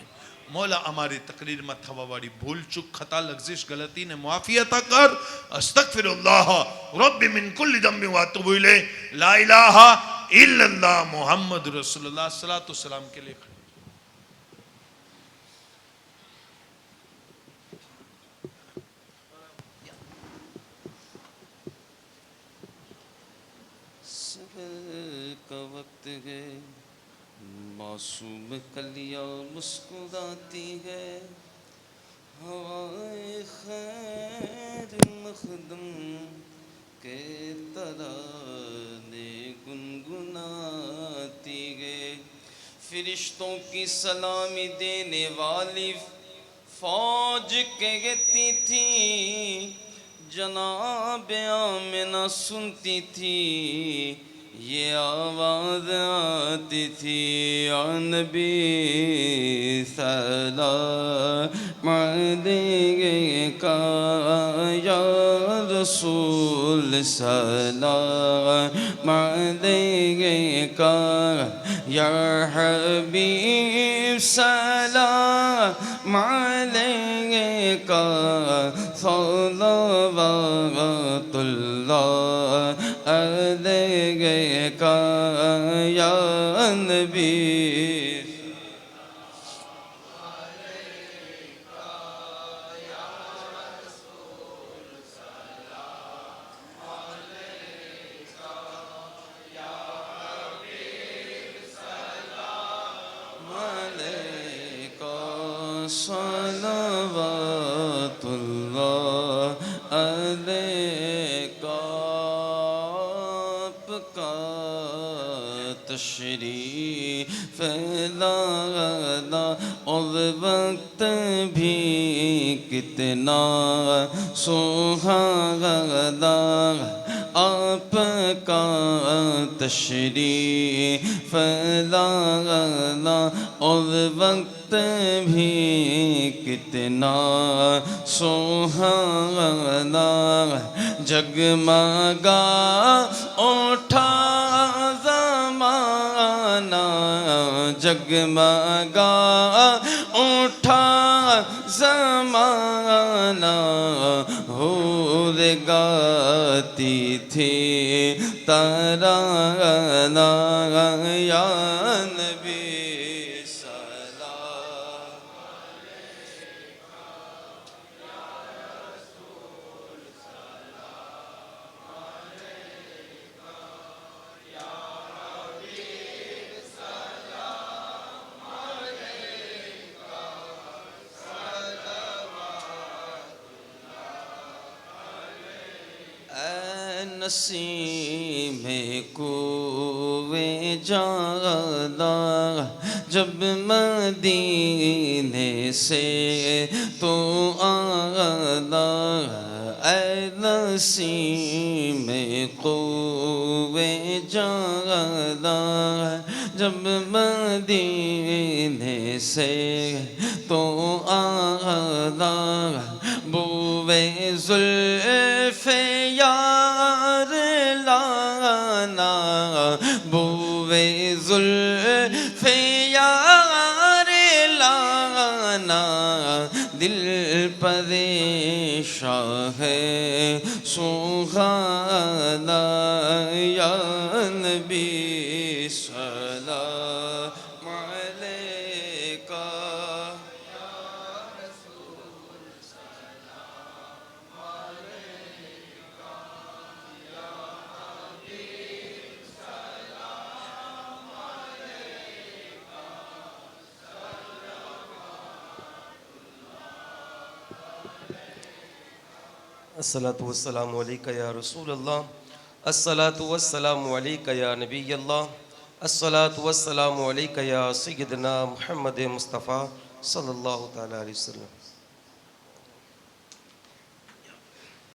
Speaker 3: મોલા અમારી તકરીરમાં થવાવાળી ભૂલ ચૂક ખતા લગઝિશ ગલતીને માફી અતા કર. અસ્તગફિરુલ્લાહ રબ્બી મિન કુલ્લી દમ્બિ વ અતુબુ ઇલૈહ. લા ઇલાહા ઇલ્લલ્લાહ મુહમ્મદ રસૂલુલ્લાહ સલ્લલ્લાહુ अलैहि वसल्लम के लिए.
Speaker 4: का वक्त है, मासूम कलियां मुस्कुराती है, हवाए खैर मखदम के तराने गुनगुनाती है. फरिश्तों की सलामी देने वाली फौज कहती थी, जनाब आमिना सुनती थी, ये आवाज़ आती थी, या नबी सलाम अलैका या रसूल सलाम अलैका या हबीब सलाम अलैका सल्लल्लाहु अलैका या नबी. तशरीफ लाना और वक्त भी कितना सुहाना, आपका तशरीफ लाना और वक्त भी कितना सुहाना. जगमगा उठा ज़माना, जगमगा उठा ज़माना, हूर गाती थी तराना, या नबी نسیم کوے جادا جب مدینے سے تو آدا اے نسیم کوے جادا جب مدینے سے تو آدا بوے زلف یار لانا بوے زلف یار لانا دل پریشاں ہے سوہانا یا نبی سلام علیکہ
Speaker 5: الصلاة والسلام علیکہ یا رسول اللہ، الصلاة والسلام علیکہ یا نبی اللہ، الصلاة والسلام علیکہ یا سیدنا محمد مصطفیٰ صلی اللہ تعالیٰ علیہ وسلم۔